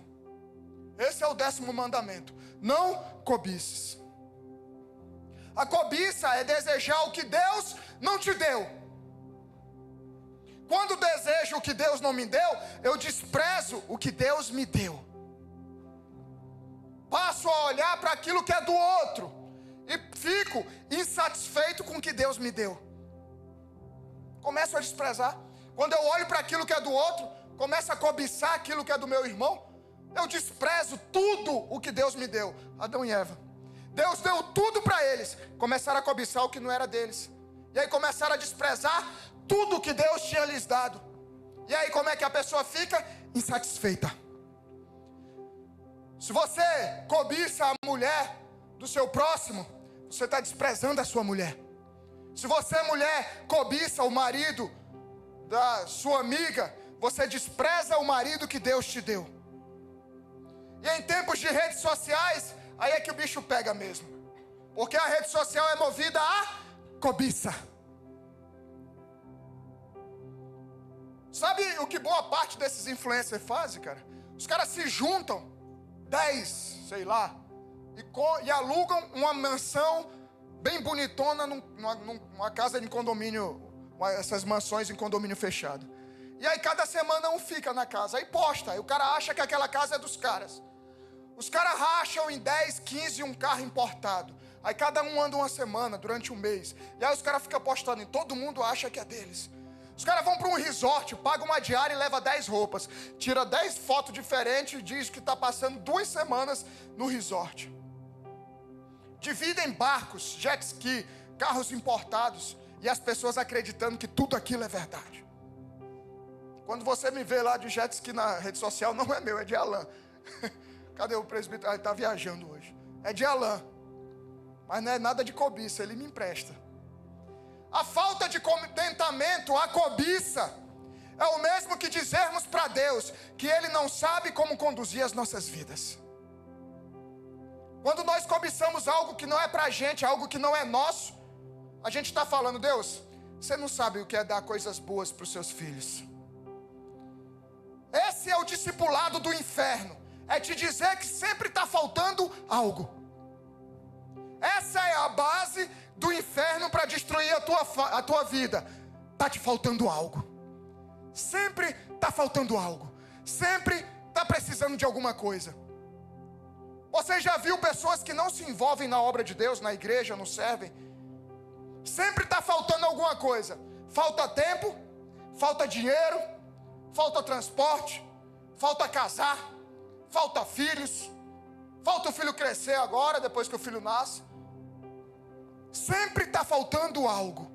Esse é o 10º mandamento. Não cobices. A cobiça é desejar o que Deus não te deu. Quando desejo o que Deus não me deu, eu desprezo o que Deus me deu. Passo a olhar para aquilo que é do outro e fico insatisfeito com o que Deus me deu. Começo a desprezar. Quando eu olho para aquilo que é do outro, começo a cobiçar aquilo que é do meu irmão. Eu desprezo tudo o que Deus me deu. Adão e Eva. Deus deu tudo para eles. Começaram a cobiçar o que não era deles. E aí começaram a desprezar tudo o que Deus tinha lhes dado. E aí como é que a pessoa fica? Insatisfeita. Se você cobiça a mulher do seu próximo, você está desprezando a sua mulher. Se você, mulher, cobiça o marido da sua amiga, você despreza o marido que Deus te deu. E em tempos de redes sociais, aí é que o bicho pega mesmo. Porque a rede social é movida a cobiça. Sabe o que boa parte desses influencers fazem, cara? Os caras se juntam, 10, sei lá, e alugam uma mansão bem bonitona numa casa de condomínio, essas mansões em condomínio fechado. E aí cada semana um fica na casa, aí posta, aí o cara acha que aquela casa é dos caras. Os caras racham em 10, 15 um carro importado. Aí cada um anda uma semana, durante um mês. E aí os caras ficam postando, e todo mundo acha que é deles. Os caras vão para um resort, pagam uma diária e levam 10 roupas. Tira 10 fotos diferentes e diz que está passando 2 semanas no resort. Dividem barcos, jet ski, carros importados. E as pessoas acreditando que tudo aquilo é verdade. Quando você me vê lá de jet ski na rede social, não é meu, é de Alan. Cadê o presbítero? Ah, ele está viajando hoje. É de Alan. Mas não é nada de cobiça, ele me empresta. A falta de contentamento, a cobiça, é o mesmo que dizermos para Deus que Ele não sabe como conduzir as nossas vidas. Quando nós cobiçamos algo que não é para a gente, algo que não é nosso, a gente está falando: Deus, você não sabe o que é dar coisas boas para os seus filhos. Esse é o discipulado do inferno. É te dizer que sempre está faltando algo. Essa é a base do inferno para destruir a tua vida. Está te faltando algo. Sempre está faltando algo. Sempre está precisando de alguma coisa. Você já viu pessoas que não se envolvem na obra de Deus, na igreja, não servem? Sempre está faltando alguma coisa. Falta tempo, falta dinheiro, falta transporte, falta casar, falta filhos, falta o filho crescer agora, depois que o filho nasce. Sempre está faltando algo.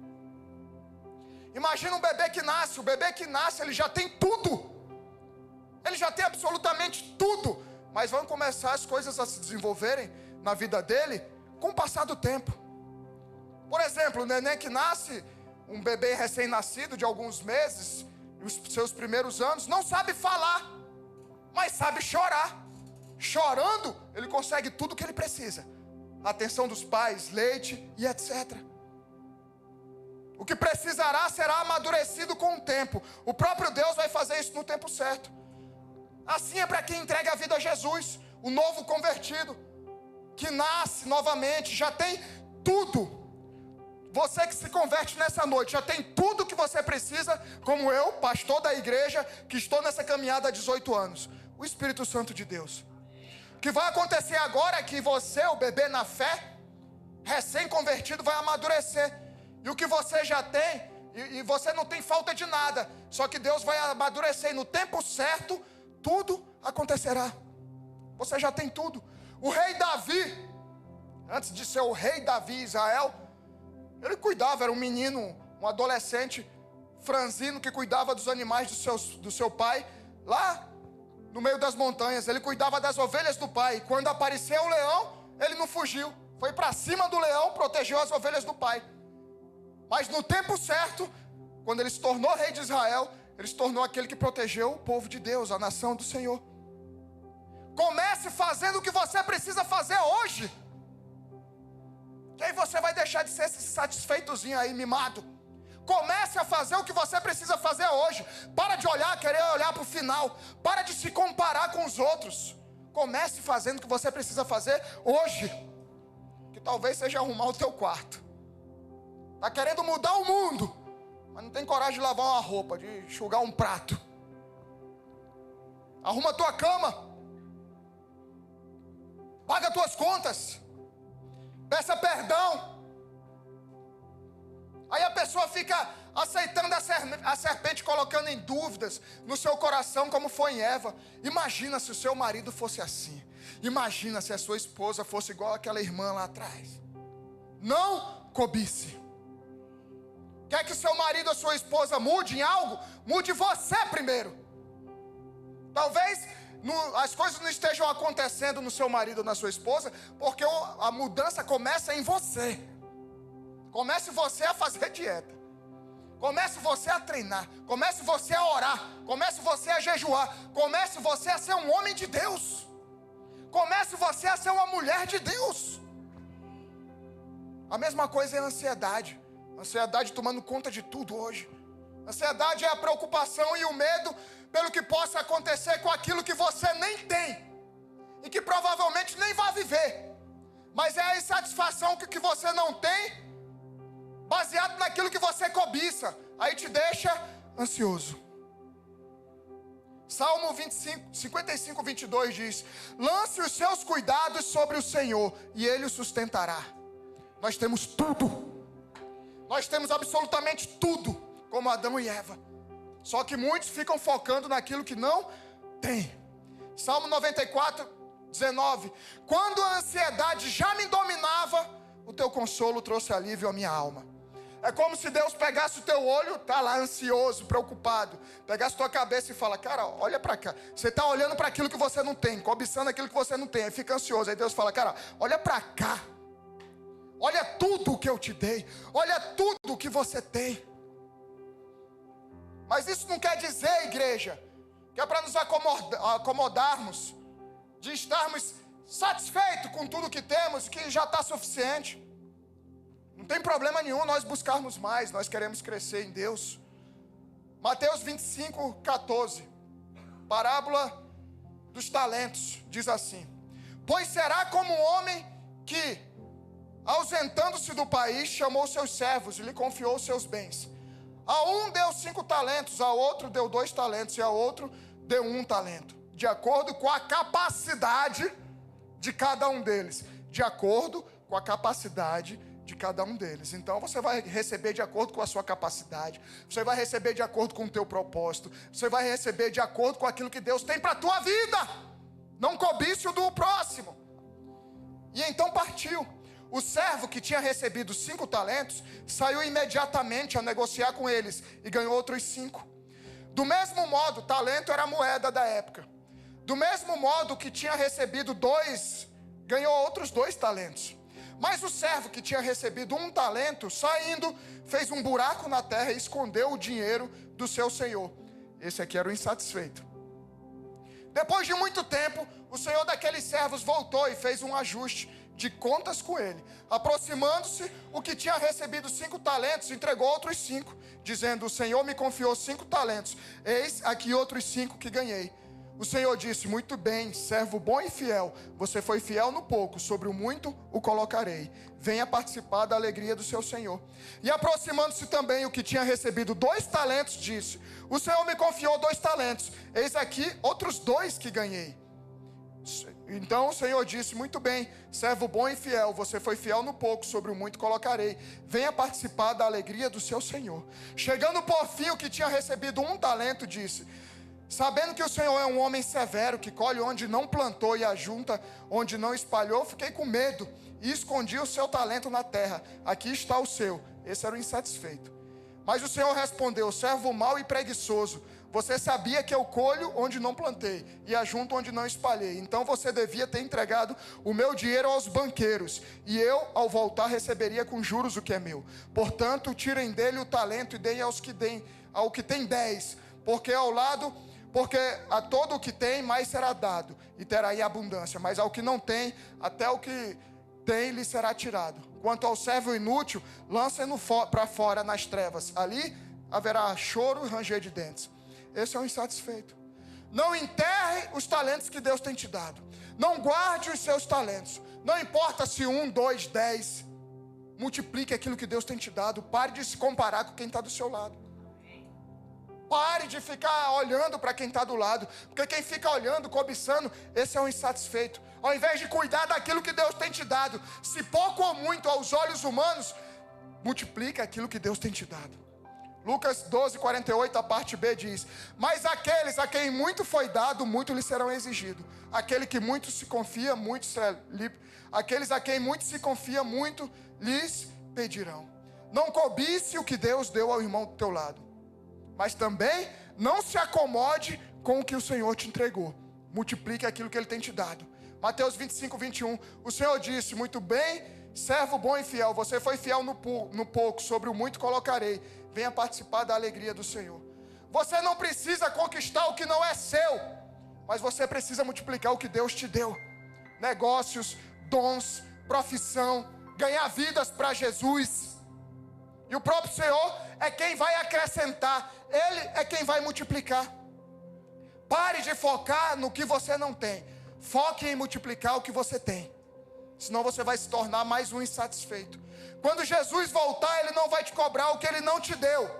Imagina um bebê que nasce. O bebê que nasce, ele já tem tudo. Ele já tem absolutamente tudo. Mas vão começar as coisas a se desenvolverem na vida dele com o passar do tempo. Por exemplo, o neném que nasce, um bebê recém-nascido de alguns meses, os seus primeiros anos, não sabe falar, mas sabe chorar. Chorando, ele consegue tudo o que ele precisa. A atenção dos pais, leite e etc. O que precisará será amadurecido com o tempo. O próprio Deus vai fazer isso no tempo certo. Assim é para quem entrega a vida a Jesus, o novo convertido, que nasce novamente, já tem tudo. Você que se converte nessa noite, já tem tudo que você precisa, como eu, pastor da igreja, que estou nessa caminhada há 18 anos. O Espírito Santo de Deus. O que vai acontecer agora é que você, o bebê na fé, recém-convertido, vai amadurecer. E o que você já tem, e você não tem falta de nada, só que Deus vai amadurecer, e no tempo certo, tudo acontecerá. Você já tem tudo. O rei Davi, antes de ser o rei Davi Israel, ele cuidava, era um menino, um adolescente franzino que cuidava dos animais do seu pai, lá no meio das montanhas. Ele cuidava das ovelhas do pai. Quando apareceu o leão, ele não fugiu, foi para cima do leão, protegeu as ovelhas do pai. Mas no tempo certo, quando ele se tornou rei de Israel, ele se tornou aquele que protegeu o povo de Deus, a nação do Senhor. Comece fazendo o que você precisa fazer hoje, que aí você vai deixar de ser esse satisfeitozinho aí, mimado. Comece a fazer o que você precisa fazer hoje. Para de querer olhar para o final. Para de se comparar com os outros. Comece fazendo o que você precisa fazer hoje, que talvez seja arrumar o teu quarto. Está querendo mudar o mundo, mas não tem coragem de lavar uma roupa, de enxugar um prato. Arruma a tua cama. Paga tuas contas. Peça perdão. Aí a pessoa fica aceitando a serpente, colocando em dúvidas no seu coração, como foi em Eva. Imagina se o seu marido fosse assim. Imagina se a sua esposa fosse igual aquela irmã lá atrás. Não cobice. Quer que seu marido ou sua esposa mude em algo? Mude você primeiro. Talvez as coisas não estejam acontecendo no seu marido ou na sua esposa, porque a mudança começa em você. Comece você a fazer dieta. Comece você a treinar. Comece você a orar. Comece você a jejuar. Comece você a ser um homem de Deus. Comece você a ser uma mulher de Deus. A mesma coisa é a ansiedade. Ansiedade tomando conta de tudo hoje. Ansiedade é a preocupação e o medo pelo que possa acontecer com aquilo que você nem tem e que provavelmente nem vai viver. Mas é a insatisfação que você não tem, baseado naquilo que você cobiça. Aí te deixa ansioso. Salmo 55, 22 diz: lance os seus cuidados sobre o Senhor e Ele o sustentará. Nós temos tudo. Nós temos absolutamente tudo, como Adão e Eva. Só que muitos ficam focando naquilo que não tem. Salmo 94, 19. Quando a ansiedade já me dominava, o teu consolo trouxe alívio à minha alma. É como se Deus pegasse o teu olho, tá lá ansioso, preocupado, pegasse tua cabeça e fala: cara, olha para cá. Você tá olhando para aquilo que você não tem, cobiçando aquilo que você não tem, aí fica ansioso. Aí Deus fala: cara, olha para cá. Olha tudo o que eu te dei. Olha tudo o que você tem. Mas isso não quer dizer, igreja, que é para nos acomodarmos, de estarmos satisfeitos com tudo que temos, que já está suficiente. Não tem problema nenhum nós buscarmos mais, nós queremos crescer em Deus. Mateus 25, 14, parábola dos talentos, diz assim: pois será como um homem que, ausentando-se do país, chamou seus servos e lhe confiou os seus bens. A um deu 5 talentos, a outro deu 2 talentos e a outro deu 1 talento, de acordo com a capacidade de cada um deles. De acordo com a capacidade de cada um deles. Então você vai receber de acordo com a sua capacidade. Você vai receber de acordo com o teu propósito. Você vai receber de acordo com aquilo que Deus tem para a tua vida. Não cobice o do próximo. E então partiu. O servo que tinha recebido 5 talentos saiu imediatamente a negociar com eles e ganhou outros 5. Do mesmo modo, talento era a moeda da época. Do mesmo modo, que tinha recebido 2, ganhou outros 2 talentos. Mas o servo que tinha recebido 1 talento, saindo, fez um buraco na terra e escondeu o dinheiro do seu senhor. Esse aqui era o insatisfeito. Depois de muito tempo, o senhor daqueles servos voltou e fez um ajuste de contas com ele. Aproximando-se, o que tinha recebido 5 talentos, entregou outros 5, dizendo: o Senhor me confiou 5 talentos, eis aqui outros 5 que ganhei. O Senhor disse: muito bem, servo bom e fiel. Você foi fiel no pouco, sobre o muito o colocarei. Venha participar da alegria do seu Senhor. E aproximando-se também o que tinha recebido 2 talentos, disse: o Senhor me confiou 2 talentos. Eis aqui outros 2 que ganhei. Então o Senhor disse: muito bem, servo bom e fiel. Você foi fiel no pouco, sobre o muito colocarei. Venha participar da alegria do seu Senhor. Chegando por fim o que tinha recebido 1 talento, disse: sabendo que o Senhor é um homem severo, que colhe onde não plantou e ajunta onde não espalhou, fiquei com medo e escondi o seu talento na terra. Aqui está o seu. Esse era o insatisfeito. Mas o Senhor respondeu: servo mau e preguiçoso, você sabia que eu colho onde não plantei e ajunto onde não espalhei. Então você devia ter entregado o meu dinheiro aos banqueiros, e eu, ao voltar, receberia com juros o que é meu. Portanto, tirem dele o talento e deem ao que tem 10, porque a todo o que tem mais será dado, e terá aí abundância. Mas ao que não tem, até o que tem lhe será tirado. Quanto ao servo inútil, lancem-no para fora nas trevas. Ali haverá choro e ranger de dentes. Esse é o insatisfeito. Não enterre os talentos que Deus tem te dado. Não guarde os seus talentos. Não importa se 1, 2, 10. Multiplique aquilo que Deus tem te dado. Pare de se comparar com quem está do seu lado. Pare de ficar olhando para quem está do lado. Porque quem fica olhando, cobiçando, esse é um insatisfeito. Ao invés de cuidar daquilo que Deus tem te dado, se pouco ou muito aos olhos humanos, multiplica aquilo que Deus tem te dado. Lucas 12, 48, a parte B diz: mas aqueles a quem muito foi dado, muito lhes serão exigido. Aquele que muito se confia, aqueles a quem muito se confia, muito lhes pedirão. Não cobice o que Deus deu ao irmão do teu lado, mas também não se acomode com o que o Senhor te entregou. Multiplique aquilo que Ele tem te dado. Mateus 25, 21, o Senhor disse: muito bem, servo bom e fiel. Você foi fiel no pouco, sobre o muito colocarei. Venha participar da alegria do Senhor. Você não precisa conquistar o que não é seu, mas você precisa multiplicar o que Deus te deu. Negócios, dons, profissão, ganhar vidas para Jesus. E o próprio Senhor é quem vai acrescentar. Ele é quem vai multiplicar. Pare de focar no que você não tem. Foque em multiplicar o que você tem. Senão você vai se tornar mais um insatisfeito. Quando Jesus voltar, Ele não vai te cobrar o que Ele não te deu.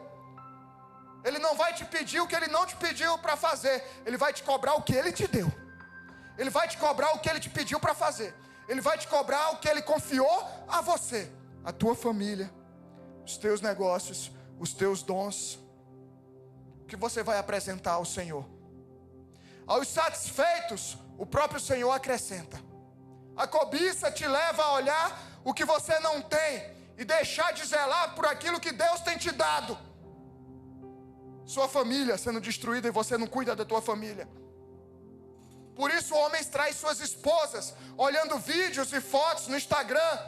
Ele não vai te pedir o que Ele não te pediu para fazer. Ele vai te cobrar o que Ele te deu. Ele vai te cobrar o que Ele te pediu para fazer. Ele vai te cobrar o que Ele confiou a você. A tua família, os teus negócios, os teus dons. O que você vai apresentar ao Senhor. Aos satisfeitos, o próprio Senhor acrescenta. A cobiça te leva a olhar o que você não tem e deixar de zelar por aquilo que Deus tem te dado. Sua família sendo destruída e você não cuida da tua família. Por isso homens traem suas esposas olhando vídeos e fotos no Instagram,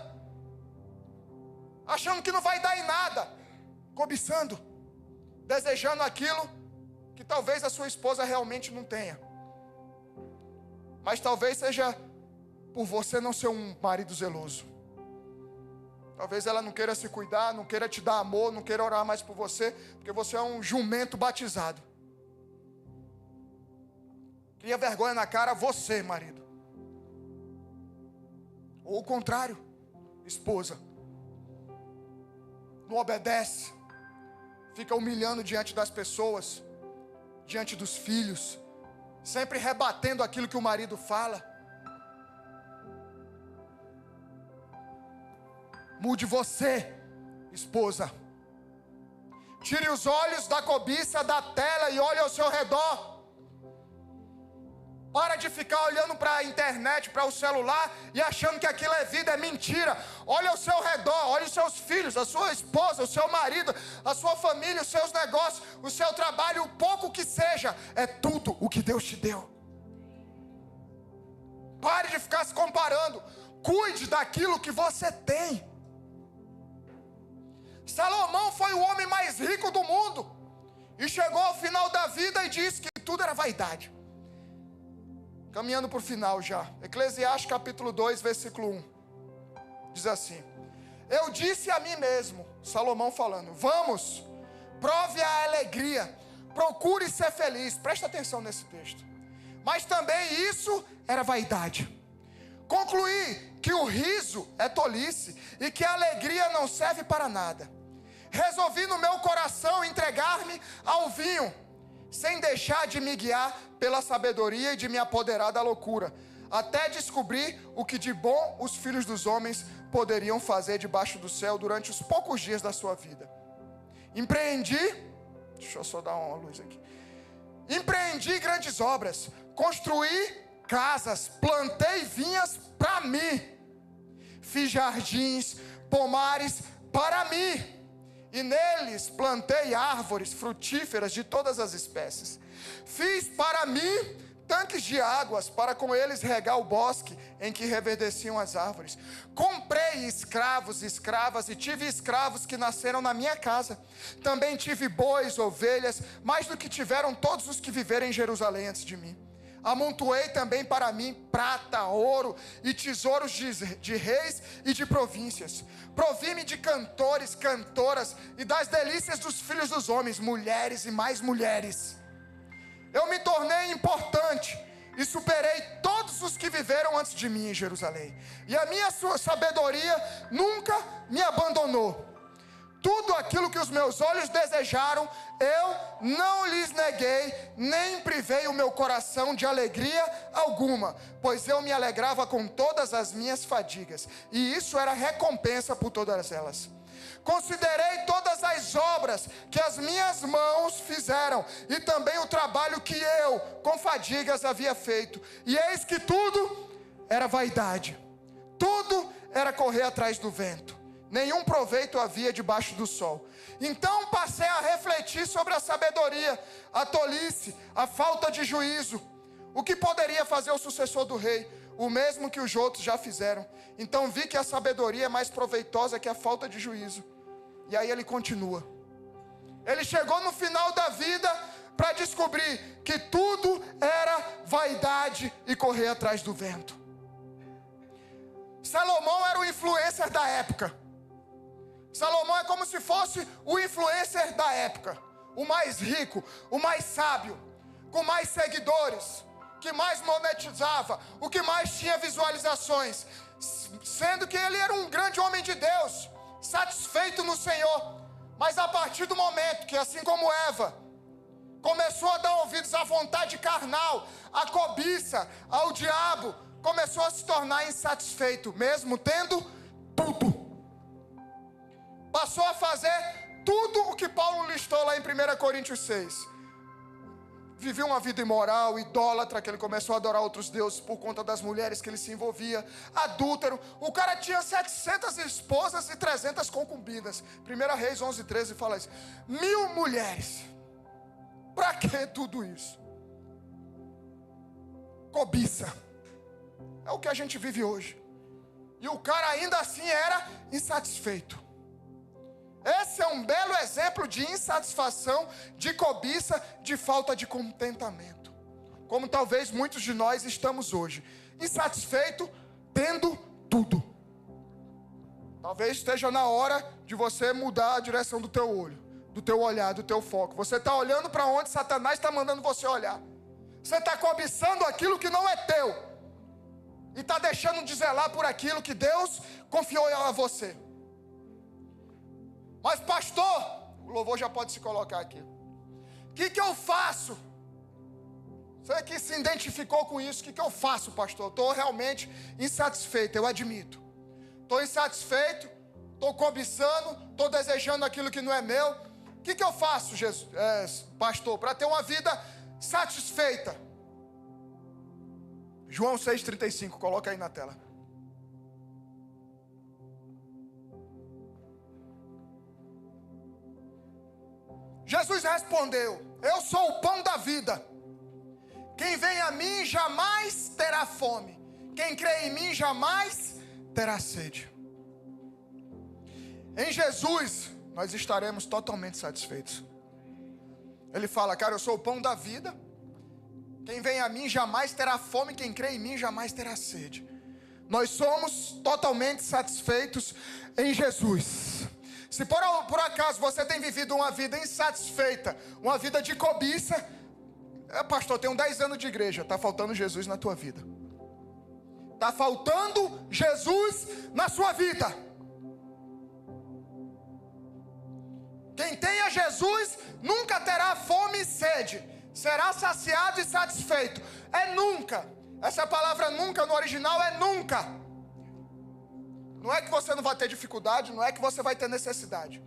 achando que não vai dar em nada, cobiçando, desejando aquilo que talvez a sua esposa realmente não tenha. Mas talvez seja por você não ser um marido zeloso. Talvez ela não queira se cuidar, não queira te dar amor, não queira orar mais por você, porque você é um jumento batizado. Cria vergonha na cara você, marido. Ou o contrário, esposa. Não obedece, fica humilhando diante das pessoas, diante dos filhos, sempre rebatendo aquilo que o marido fala. Mude você, esposa. Tire os olhos da cobiça da tela e olhe ao seu redor. Para de ficar olhando para a internet, para o celular e achando que aquilo é vida, é mentira. Olhe ao seu redor, olhe os seus filhos, a sua esposa, o seu marido, a sua família, os seus negócios, o seu trabalho, o pouco que seja, é tudo o que Deus te deu. Pare de ficar se comparando. Cuide daquilo que você tem. Salomão foi o homem mais rico do mundo e chegou ao final da vida e disse que tudo era vaidade. Caminhando para o final já. Eclesiastes capítulo 2, versículo 1. Diz assim: eu disse a mim mesmo, Salomão falando, vamos, prove a alegria, procure ser feliz. Presta atenção nesse texto. mas também isso era vaidade. Concluí que o riso é tolice e que a alegria não serve para nada. Resolvi no meu coração entregar-me ao vinho, sem deixar de me guiar pela sabedoria e de me apoderar da loucura, até descobrir o que de bom os filhos dos homens poderiam fazer debaixo do céu durante os poucos dias da sua vida. Deixa eu só dar uma luz aqui. Empreendi grandes obras, construí casas, plantei vinhas para mim, fiz jardins, pomares para mim, e neles plantei árvores frutíferas de todas as espécies. Fiz para mim tanques de águas, para com eles regar o bosque em que reverdeciam as árvores. Comprei escravos e escravas, e tive escravos que nasceram na minha casa. Também tive bois, ovelhas, mais do que tiveram todos os que viveram em Jerusalém antes de mim. Amontoei também para mim prata, ouro e tesouros de reis e de províncias. Provi-me de cantores, cantoras e das delícias dos filhos dos homens, mulheres e mais mulheres. Eu me tornei importante e superei todos os que viveram antes de mim em Jerusalém. E a minha sabedoria nunca me abandonou. Tudo aquilo que os meus olhos desejaram, eu não lhes neguei, nem privei o meu coração de alegria alguma, pois eu me alegrava com todas as minhas fadigas, e isso era recompensa por todas elas. Considerei todas as obras que as minhas mãos fizeram, e também o trabalho que eu, com fadigas, havia feito, e eis que tudo era vaidade, tudo era correr atrás do vento. Nenhum proveito havia debaixo do sol. Então passei a refletir sobre a sabedoria, a tolice, a falta de juízo. O que poderia fazer o sucessor do rei? O mesmo que os outros já fizeram. Então vi que a sabedoria é mais proveitosa que a falta de juízo. E aí ele continua. Ele chegou no final da vida para descobrir que tudo era vaidade e correr atrás do vento. Salomão era o influencer da época. Salomão é como se fosse o influencer da época, o mais rico, o mais sábio, com mais seguidores, que mais monetizava, o que mais tinha visualizações, sendo que ele era um grande homem de Deus, satisfeito no Senhor. Mas a partir do momento que, assim como Eva, começou a dar ouvidos à vontade carnal, à cobiça, ao diabo, começou a se tornar insatisfeito, mesmo tendo tudo. Passou a fazer tudo o que Paulo listou lá em 1 Coríntios 6. Vivia uma vida imoral, idólatra, que ele começou a adorar outros deuses por conta das mulheres que ele se envolvia. Adúltero. O cara tinha 700 esposas e 300 concubinas. 1 Reis 11:13 fala isso. 1000 mulheres. Pra que tudo isso? Cobiça. É o que a gente vive hoje. E o cara ainda assim era insatisfeito. Esse é um belo exemplo de insatisfação, de cobiça, de falta de contentamento. Como talvez muitos de nós estamos hoje. Insatisfeito, tendo tudo. Talvez esteja na hora de você mudar a direção do teu olho, do teu olhar, do teu foco. Você está olhando para onde Satanás está mandando você olhar. Você está cobiçando aquilo que não é teu. E está deixando de zelar por aquilo que Deus confiou a você. Mas pastor, o louvor já pode se colocar aqui. O que eu faço? Você que se identificou com isso, o que eu faço, pastor? Estou realmente insatisfeito, eu admito. Estou insatisfeito, estou cobiçando, estou desejando aquilo que não é meu. O que eu faço, pastor, para ter uma vida satisfeita? João 6,35, coloca aí na tela. Jesus respondeu: eu sou o pão da vida. Quem vem a mim jamais terá fome. Quem crê em mim jamais terá sede. Em Jesus nós estaremos totalmente satisfeitos. Ele fala: cara, eu sou o pão da vida. Quem vem a mim jamais terá fome. Quem crê em mim jamais terá sede. Nós somos totalmente satisfeitos em Jesus. Se por acaso você tem vivido uma vida insatisfeita, uma vida de cobiça, Pastor, tenho 10 anos de igreja. Está faltando Jesus na tua vida. Está faltando Jesus na sua vida. Quem tem a Jesus nunca terá fome e sede. Será saciado e satisfeito. É nunca. Essa palavra nunca no original é nunca. Não é que você não vai ter dificuldade, não é que você vai ter necessidade.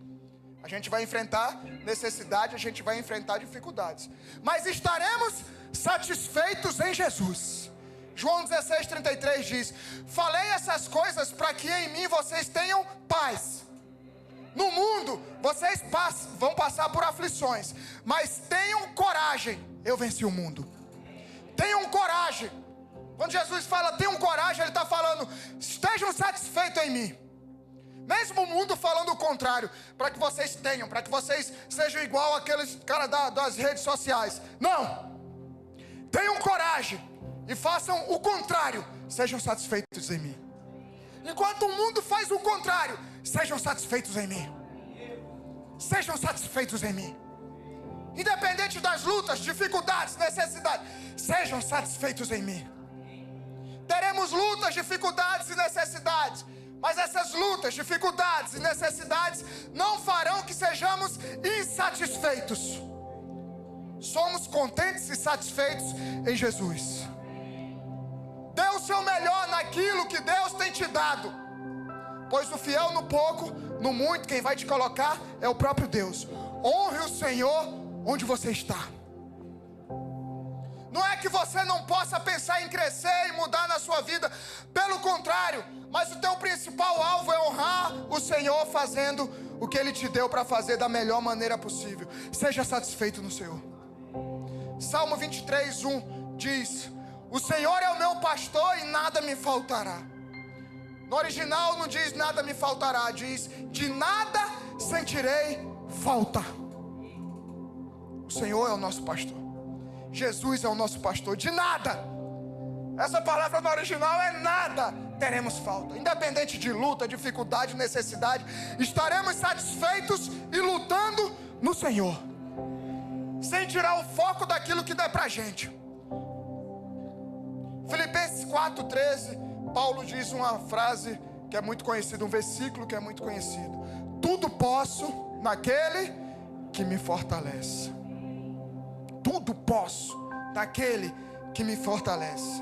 A gente vai enfrentar necessidade, a gente vai enfrentar dificuldades. Mas estaremos satisfeitos em Jesus. João 16:33 diz: falei essas coisas para que em mim vocês tenham paz. No mundo vocês vão passar por aflições, mas tenham coragem, eu venci o mundo. Tenham coragem. Quando Jesus fala tenham coragem, Ele está falando, estejam satisfeitos em mim. Mesmo o mundo falando o contrário, para que vocês tenham, para que vocês sejam igual aqueles caras das redes sociais. Não! Tenham coragem e façam o contrário, sejam satisfeitos em mim. Enquanto o mundo faz o contrário, sejam satisfeitos em mim. Sejam satisfeitos em mim. Independente das lutas, dificuldades, necessidades, sejam satisfeitos em mim. Teremos lutas, dificuldades e necessidades, mas essas lutas, dificuldades e necessidades não farão que sejamos insatisfeitos. Somos contentes e satisfeitos em Jesus. Dê o seu melhor naquilo que Deus tem te dado, pois o fiel no pouco, no muito, quem vai te colocar é o próprio Deus. Honre o Senhor onde você está. Não é que você não possa pensar em crescer e mudar na sua vida, pelo contrário, mas o teu principal alvo é honrar o Senhor fazendo o que Ele te deu para fazer da melhor maneira possível. Seja satisfeito no Senhor. Salmo 23:1 diz: o Senhor é o meu pastor e nada me faltará. No original não diz nada me faltará, diz de nada sentirei falta. O Senhor é o nosso pastor. Jesus é o nosso pastor. De nada. Essa palavra no original é nada teremos falta. Independente de luta, dificuldade, necessidade, estaremos satisfeitos e lutando no Senhor, sem tirar o foco daquilo que dá pra gente. Filipenses 4:13, Paulo diz uma frase que é muito conhecida, um versículo que é muito conhecido: tudo posso naquele que me fortalece. Tudo posso naquele que me fortalece.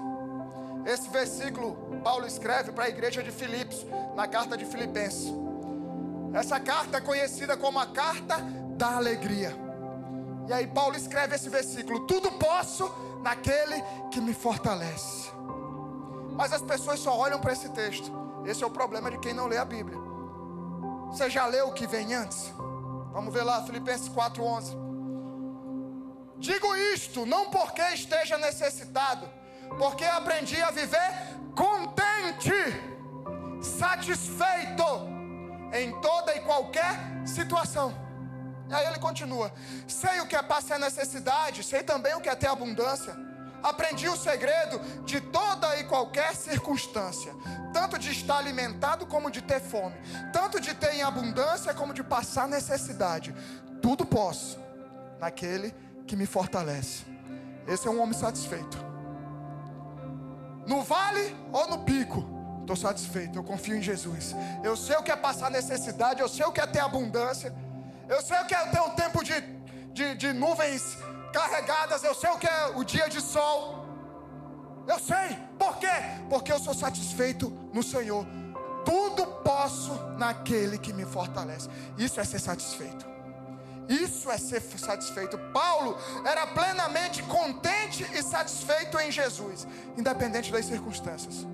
Esse versículo Paulo escreve para a igreja de Filipos, na carta de Filipenses. Essa carta é conhecida como a carta da alegria. E aí Paulo escreve esse versículo: tudo posso naquele que me fortalece. Mas as pessoas só olham para esse texto. Esse é o problema de quem não lê a Bíblia. Você já leu o que vem antes? Vamos ver lá, Filipenses 4:11. Digo isto não porque esteja necessitado, porque aprendi a viver contente, satisfeito em toda e qualquer situação. E aí ele continua: sei o que é passar necessidade, sei também o que é ter abundância. Aprendi o segredo de toda e qualquer circunstância, tanto de estar alimentado como de ter fome, tanto de ter em abundância como de passar necessidade. Tudo posso naquele que me fortalece. Esse é um homem satisfeito. No vale ou no pico, estou satisfeito, eu confio em Jesus. Eu sei o que é passar necessidade, eu sei o que é ter abundância, eu sei o que é ter um tempo de nuvens carregadas, eu sei o que é o dia de sol. Eu sei, por quê? Porque eu sou satisfeito no Senhor. Tudo posso naquele que me fortalece. Isso é ser satisfeito. Isso é ser satisfeito. Paulo era plenamente contente e satisfeito em Jesus, independente das circunstâncias.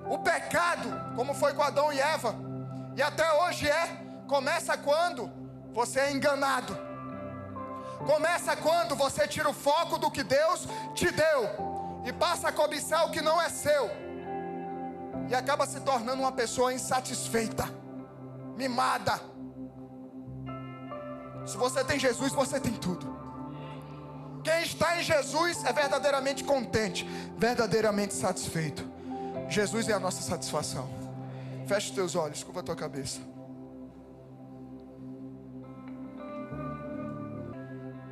O pecado, como foi com Adão e Eva, e até hoje começa quando você é enganado. Começa quando você tira o foco do que Deus te deu e passa a cobiçar o que não é seu, e acaba se tornando uma pessoa insatisfeita, mimada. Se você tem Jesus, você tem tudo. Quem está em Jesus é verdadeiramente contente, verdadeiramente satisfeito. Jesus é a nossa satisfação. Feche os teus olhos, curva a tua cabeça.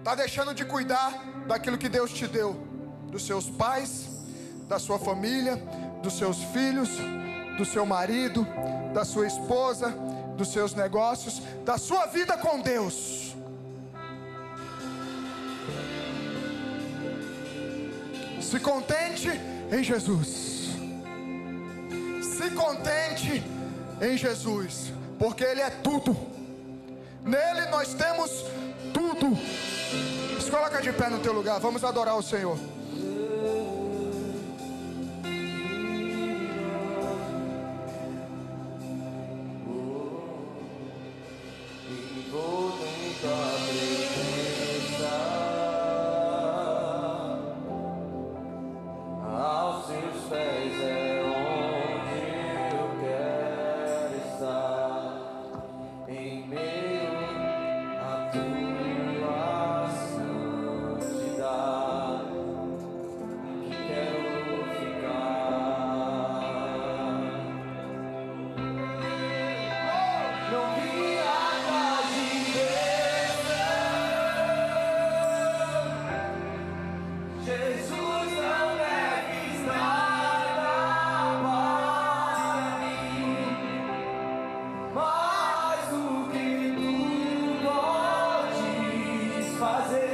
Está deixando de cuidar daquilo que Deus te deu, dos seus pais, da sua família, dos seus filhos, do seu marido, da sua esposa, dos seus negócios, da sua vida com Deus. Se contente em Jesus. Se contente em Jesus, porque Ele é tudo. Nele nós temos tudo. Se coloca de pé no teu lugar, vamos adorar o Senhor. Fazer